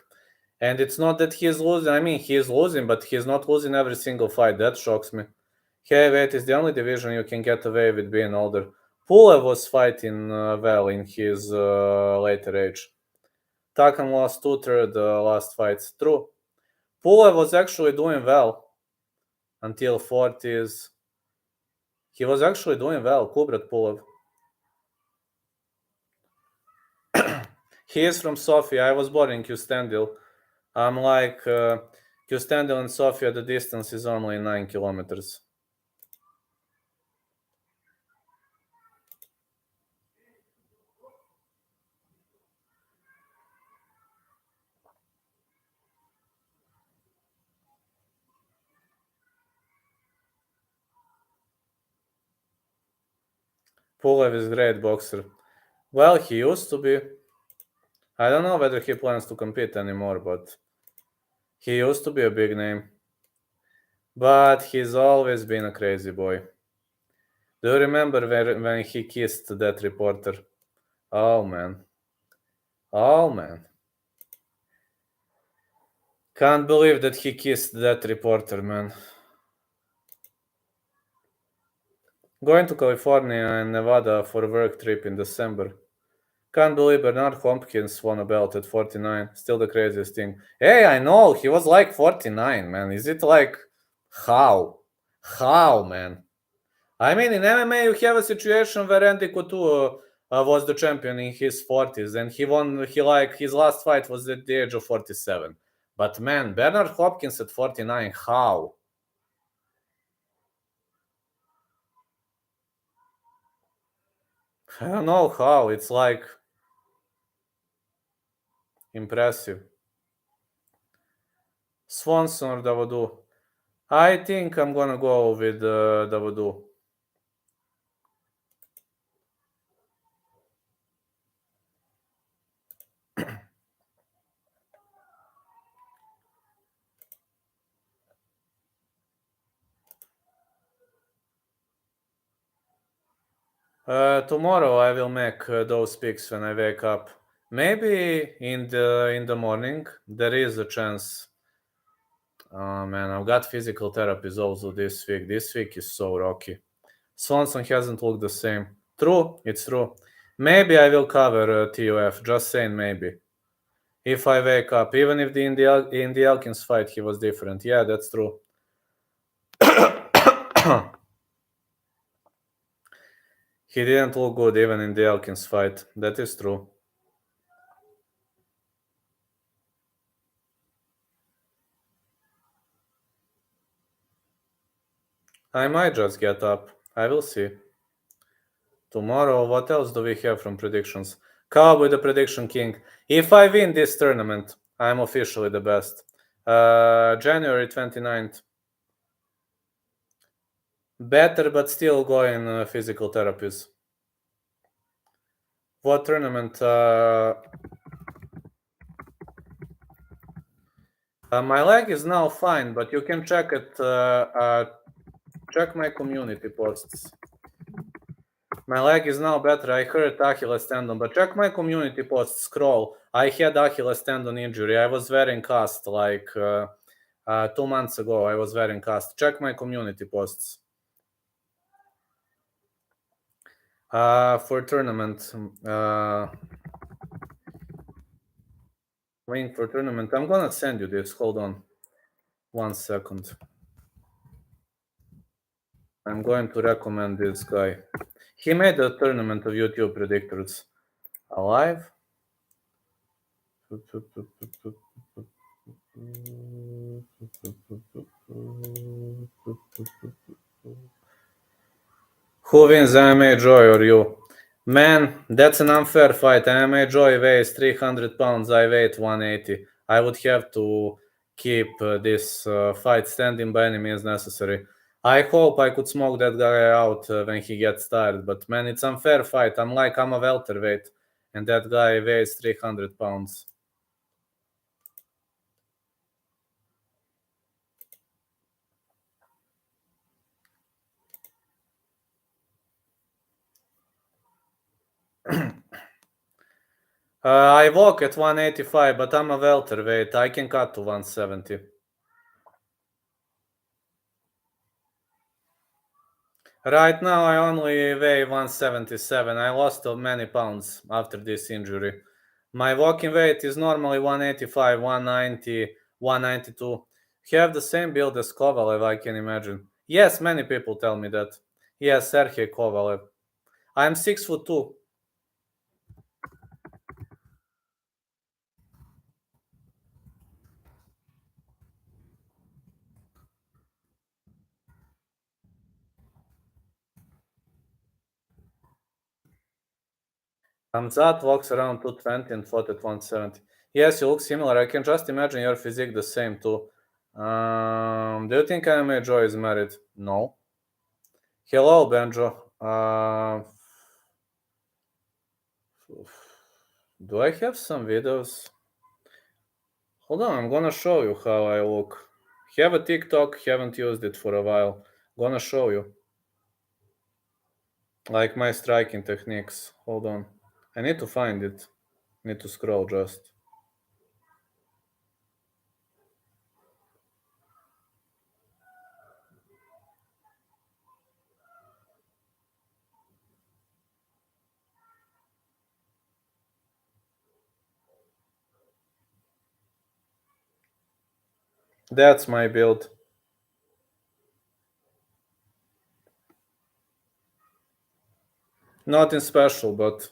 and it's not that he's losing. I mean, he is losing, but he's not losing every single fight. That shocks me. Heavyweight is the only division you can get away with being older. Pulev was fighting well in his later age. Takam lost two-thirds last fights. True. Pulev was actually doing well until 40s. He was actually doing well, Kubrat Pulev. He is from Sofia. I was born in Kustendil. I'm like, Kustendil and Sofia, the distance is only 9 kilometers. Pulev is great boxer. Well, he used to be. I don't know whether he plans to compete anymore, but he used to be a big name. But he's always been a crazy boy. Do you remember when he kissed that reporter? Oh man. Oh man. Can't believe that he kissed that reporter, man. Going to California and Nevada for a work trip in December. Can't believe Bernard Hopkins won a belt at 49. Still the craziest thing. Hey, I know, he was like 49, man. Is it like... How? How, man? I mean, in MMA you have a situation where Randy Couture was the champion in his 40s, and he won, his last fight was at the age of 47. But man, Bernard Hopkins at 49, how? I don't know how, it's like... impressive. Swanson or Dawodu? I think I'm gonna go with Dawodu. Tomorrow I will make those picks when I wake up. Maybe in the morning there is a chance. Oh man, I've got physical therapies also this week. This week is so rocky. Swanson hasn't looked the same. True, it's true. Maybe I will cover TUF. Just saying maybe. If I wake up, even if in the Elkins fight he was different. Yeah, that's true. He didn't look good even in the Elkins fight. That is true. I might just get up. I will see. Tomorrow, what else do we have from predictions? Cowboy the prediction king. If I win this tournament, I'm officially the best. January 29th. Better, but still going physical therapies. What tournament? My leg is now fine, but you can check it. Check my community posts. My leg is now better. I hurt Achilles tendon, but check my community posts. Scroll. I had Achilles tendon injury. I was wearing cast like 2 months ago. I was wearing cast. Check my community posts. For tournament. Link for tournament. I'm gonna send you this. Hold on. 1 second. I'm going to recommend this guy. He made a tournament of YouTube predictors. Alive? Who wins, MMA Joy or you? Man, that's an unfair fight. MMA Joy weighs 300 pounds. I weigh 180. I would have to keep this fight standing by any means necessary. I hope I could smoke that guy out when he gets tired, but man, it's unfair fight. I'm a welterweight, and that guy weighs 300 pounds. I walk at 185, but I'm a welterweight. I can cut to 170. Right now, I only weigh 177. I lost many pounds after this injury. My walking weight is normally 185, 190, 192. Have the same build as Kovalev, I can imagine. Yes, many people tell me that. Yes, Sergey Kovalev. I'm 6'2". Hamzat walks around 220 and fought at 170. Yes, you look similar. I can just imagine your physique the same too. Do you think MMA Joy is married? No. Hello, Benjo. Do I have some videos? Hold on, I'm gonna show you how I look. Have a TikTok, haven't used it for a while. Gonna show you. Like my striking techniques. Hold on. I need to find it. Need to scroll just. That's my build. Nothing special, but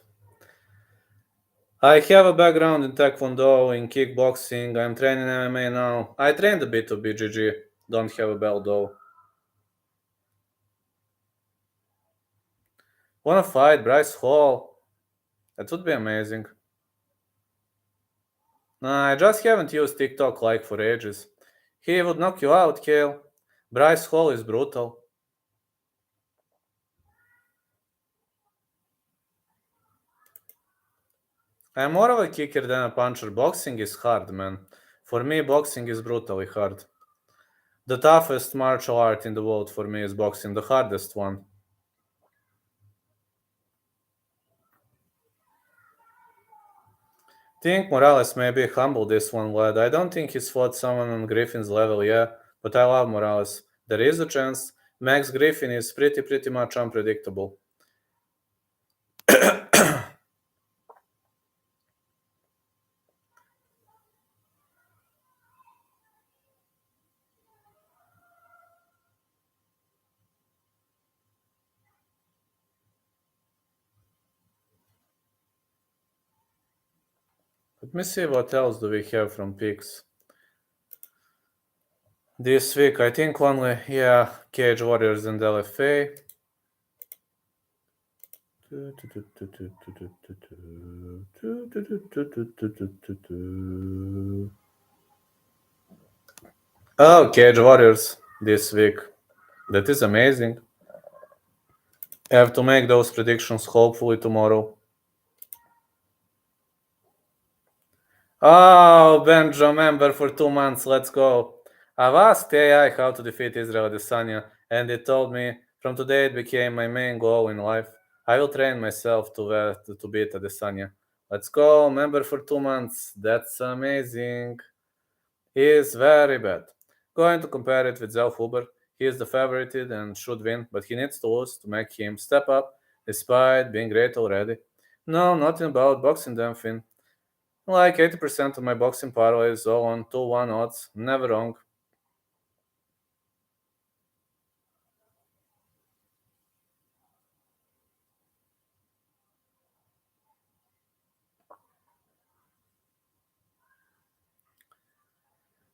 I have a background in Taekwondo, in kickboxing. I'm training MMA now. I trained a bit of BJJ. Don't have a belt though. Wanna fight Bryce Hall? That would be amazing. Nah, I just haven't used TikTok like for ages. He would knock you out, Kale. Bryce Hall is brutal. I'm more of a kicker than a puncher. Boxing is hard, man. For me, boxing is brutally hard. The toughest martial art in the world for me is boxing, the hardest one. Think Morales may be humble this one, lad. I don't think he's fought someone on Griffin's level yet, but I love Morales. There is a chance. Max Griffin is pretty much unpredictable. Let me see what else do we have from picks. This week, I think only, yeah, Cage Warriors and LFA. Oh, Cage Warriors this week. That is amazing. I have to make those predictions hopefully tomorrow. Oh, Benjo member for 2 months. Let's go. I've asked AI how to defeat Israel Adesanya, and it told me from today it became my main goal in life. I will train myself to beat Adesanya. Let's go, member for 2 months. That's amazing. He is very bad. Going to compare it with Zelf Huber. He is the favorite and should win, but he needs to lose to make him step up, despite being great already. No, nothing about boxing damn thing. Like 80% of my boxing parlays all on 2-1 odds. Never wrong.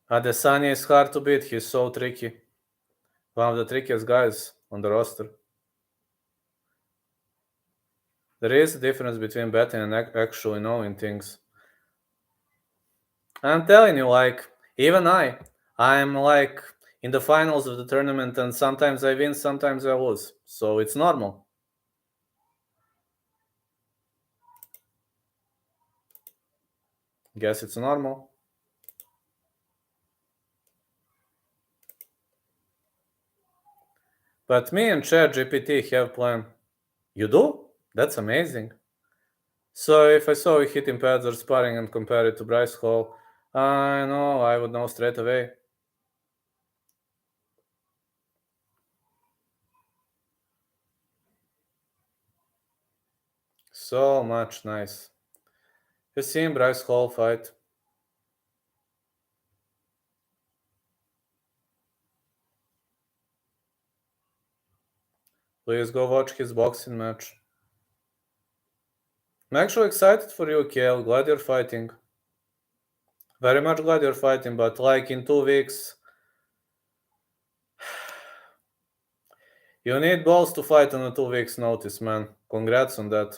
Adesanya is hard to beat. He's so tricky. One of the trickiest guys on the roster. There is a difference between betting and actually knowing things. I'm telling you, like, even I'm like in the finals of the tournament, and sometimes I win, sometimes I lose. So it's normal. Guess it's normal. But me and Chat GPT have plan. You do? That's amazing. So if I saw you hitting pads or sparring and compare it to Bryce Hall, I know I would know straight away. So much nice. You seen Bryce Hall fight? Please go watch his boxing match. I'm actually excited for you, Kale. Glad you're fighting. Very much glad you're fighting, but like in 2 weeks, you need balls to fight on a 2 weeks notice, man. Congrats on that.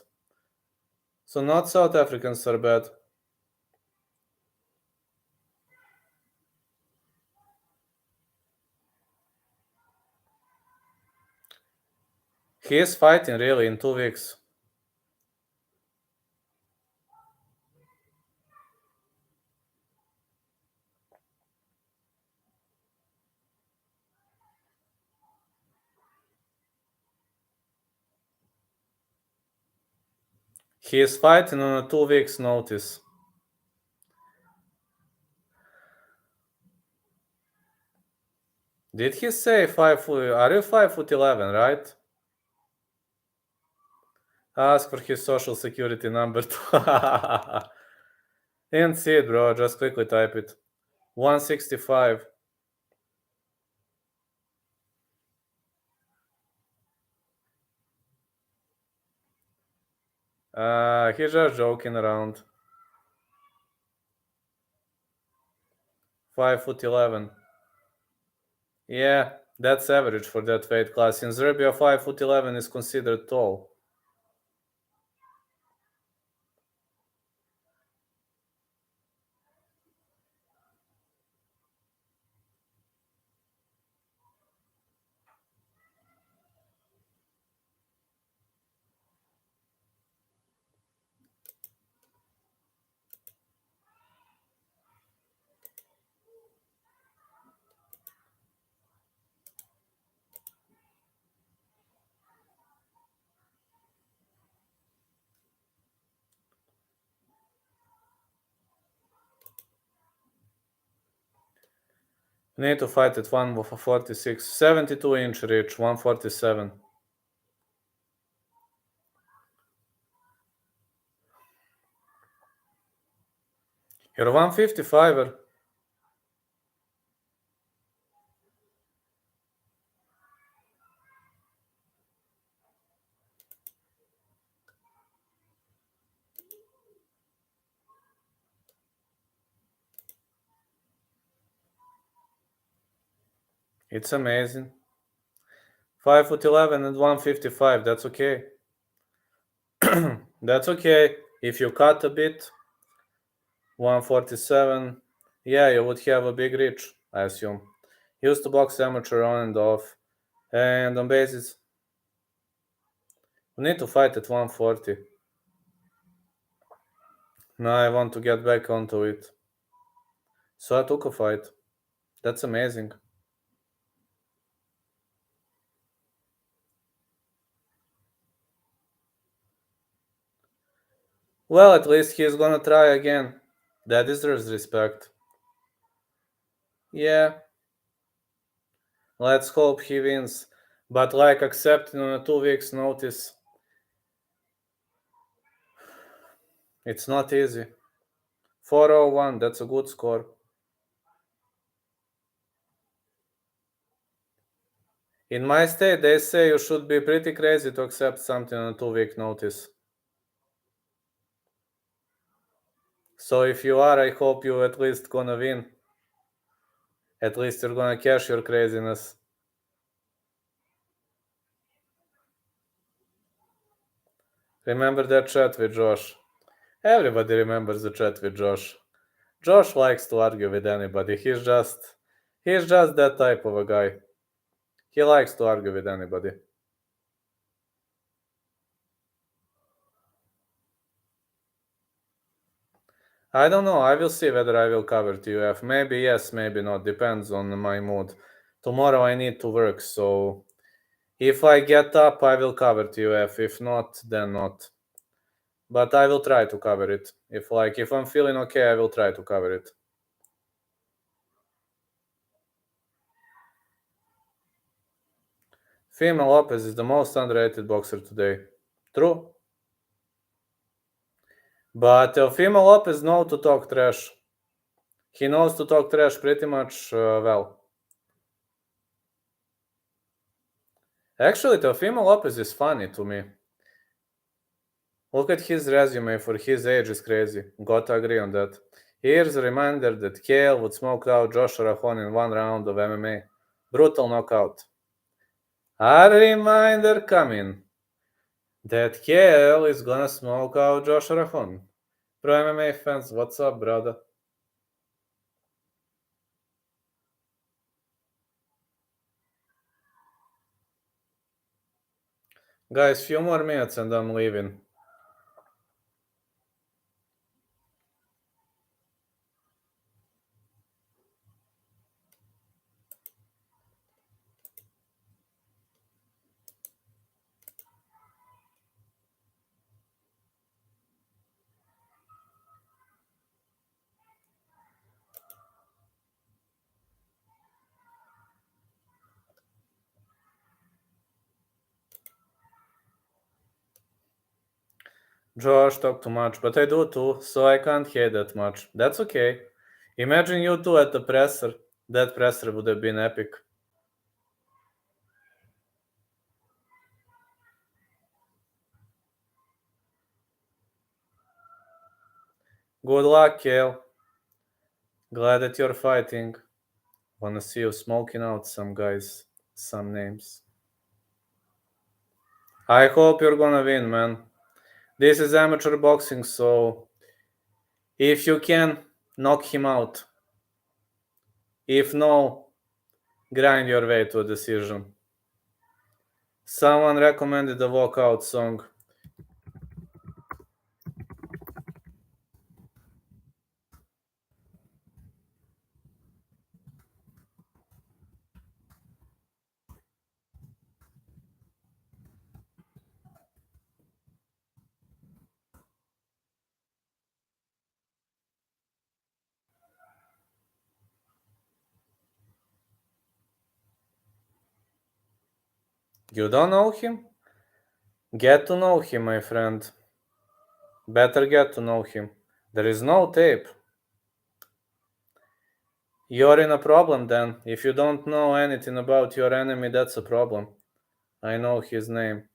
So not South Africans are bad. He is fighting really in 2 weeks. He is fighting on a 2 weeks notice. Did he say 5 foot? Are you 5'11", right? Ask for his social security number. Didn't see it, bro. Just quickly type it. 165. He's just joking around. 5'11". Yeah, that's average for that weight class. In Serbia, 5'11" is considered tall. Need to fight at 146. 72-inch reach, 147. You're 155er. It's amazing. 5'11" and 155. That's okay. That's okay. If you cut a bit, 147, yeah, you would have a big reach, I assume. Used to box amateur on and off. And on basis, we need to fight at 140. Now I want to get back onto it. So I took a fight. That's amazing. Well, at least he's gonna try again. That deserves respect. Yeah, let's hope he wins. But like accepting on a 2 weeks notice, it's not easy. 401, that's a good score. In my state, they say you should be pretty crazy to accept something on a 2 week notice. So if you are, I hope you at least gonna win. At least you're gonna cash your craziness. Remember that chat with Josh? Everybody remembers the chat with Josh. Josh likes to argue with anybody. He's just that type of a guy. He likes to argue with anybody. I don't know. I will see whether I will cover TUF. Maybe yes, maybe not. Depends on my mood. Tomorrow I need to work, so if I get up, I will cover TUF. If not, then not. But I will try to cover it. If I'm feeling okay, I will try to cover it. Female Lopez is the most underrated boxer today. True. But Female Lopez knows to talk trash. He knows to talk trash pretty much well. Actually, Teofimo Lopez is funny to me. Look at his resume for his age is crazy. Got to agree on that. Here's a reminder that Kale would smoke out Josh Arahon in 1 round of MMA. Brutal knockout. A reminder coming that Kale is gonna smoke out Josh Arahon. Pro MMA fans, what's up, brother? Guys, few more minutes and I'm leaving. Josh talk too much, but I do too, so I can't hate that much. That's okay. Imagine you two at the presser. That presser would have been epic. Good luck, Kale. Glad that you're fighting. Wanna see you smoking out some guys, some names. I hope you're gonna win, man. This is amateur boxing, so if you can, knock him out. If no, grind your way to a decision. Someone recommended the walkout song. You don't know him? Get to know him, my friend. Better get to know him. There is no tape. You're in a problem then. If you don't know anything about your enemy, that's a problem. I know his name.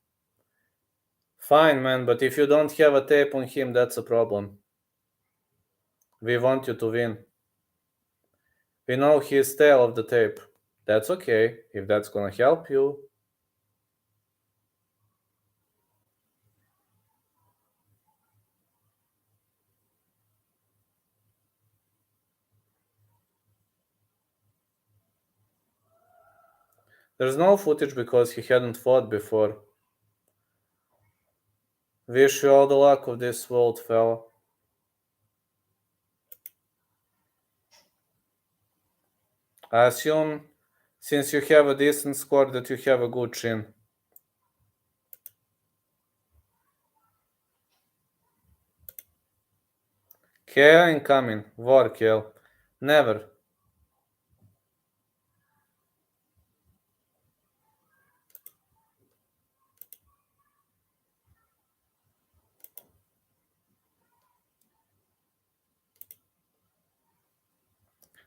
Fine, man, but if you don't have a tape on him, that's a problem. We want you to win. We know his tail of the tape. That's okay, if that's gonna help you. There's no footage because he hadn't fought before. Wish you all the luck of this world, fella. I assume, since you have a decent score, that you have a good chin. Kale incoming. War kill. Never.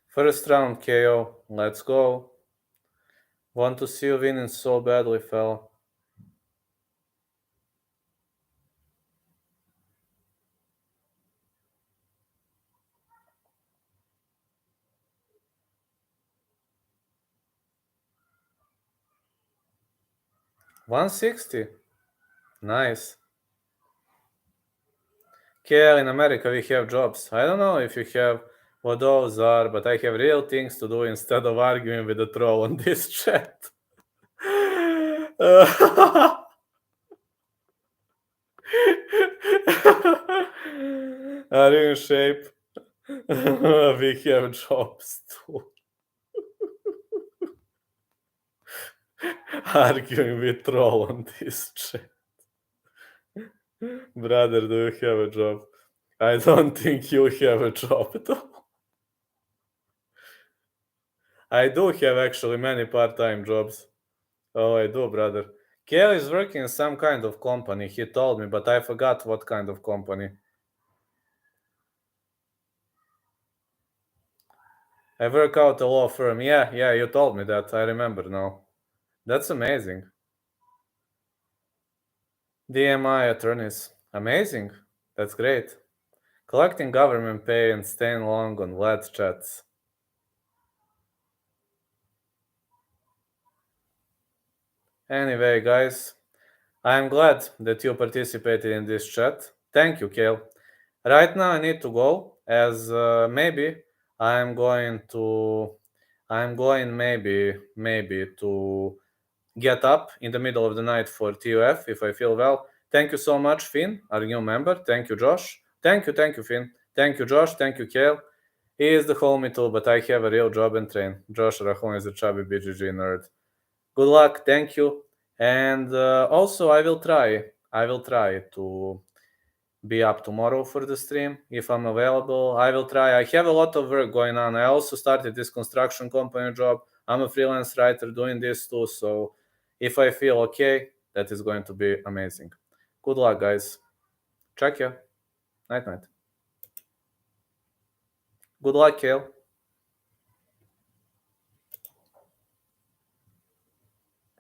First round KO. Let's go. Want to see you winning so badly, fella. $160. Nice. Kale, in America we have jobs. I don't know if you have what those are, but I have real things to do instead of arguing with the troll on this chat. Are you in shape? We have jobs too. Arguing with troll on this chat. Brother, do you have a job? I don't think you have a job though. I do have actually many part-time jobs. Oh, I do, brother. Kale is working in some kind of company, he told me, but I forgot what kind of company. I work out a law firm. Yeah, you told me that. I remember now. That's amazing. DMI attorneys. Amazing. That's great. Collecting government pay and staying long on Vlad's chats. Anyway, guys, I'm glad that you participated in this chat. Thank you, Kale. Right now I need to go, as maybe I'm going maybe to get up in the middle of the night for TUF if I feel well. Thank you so much, Finn, our new member. Thank you, Josh. Thank you, Finn. Thank you, Josh. Thank you, Kale. He is the homie too, but I have a real job and train. Josh Rahon is a chubby BGG nerd. Good luck. Thank you. And also, I will try to be up tomorrow for the stream if I'm available. I will try. I have a lot of work going on. I also started this construction company job. I'm a freelance writer doing this too. So if I feel okay, that is going to be amazing. Good luck, guys. Check ya. Night night. Good luck, Kale.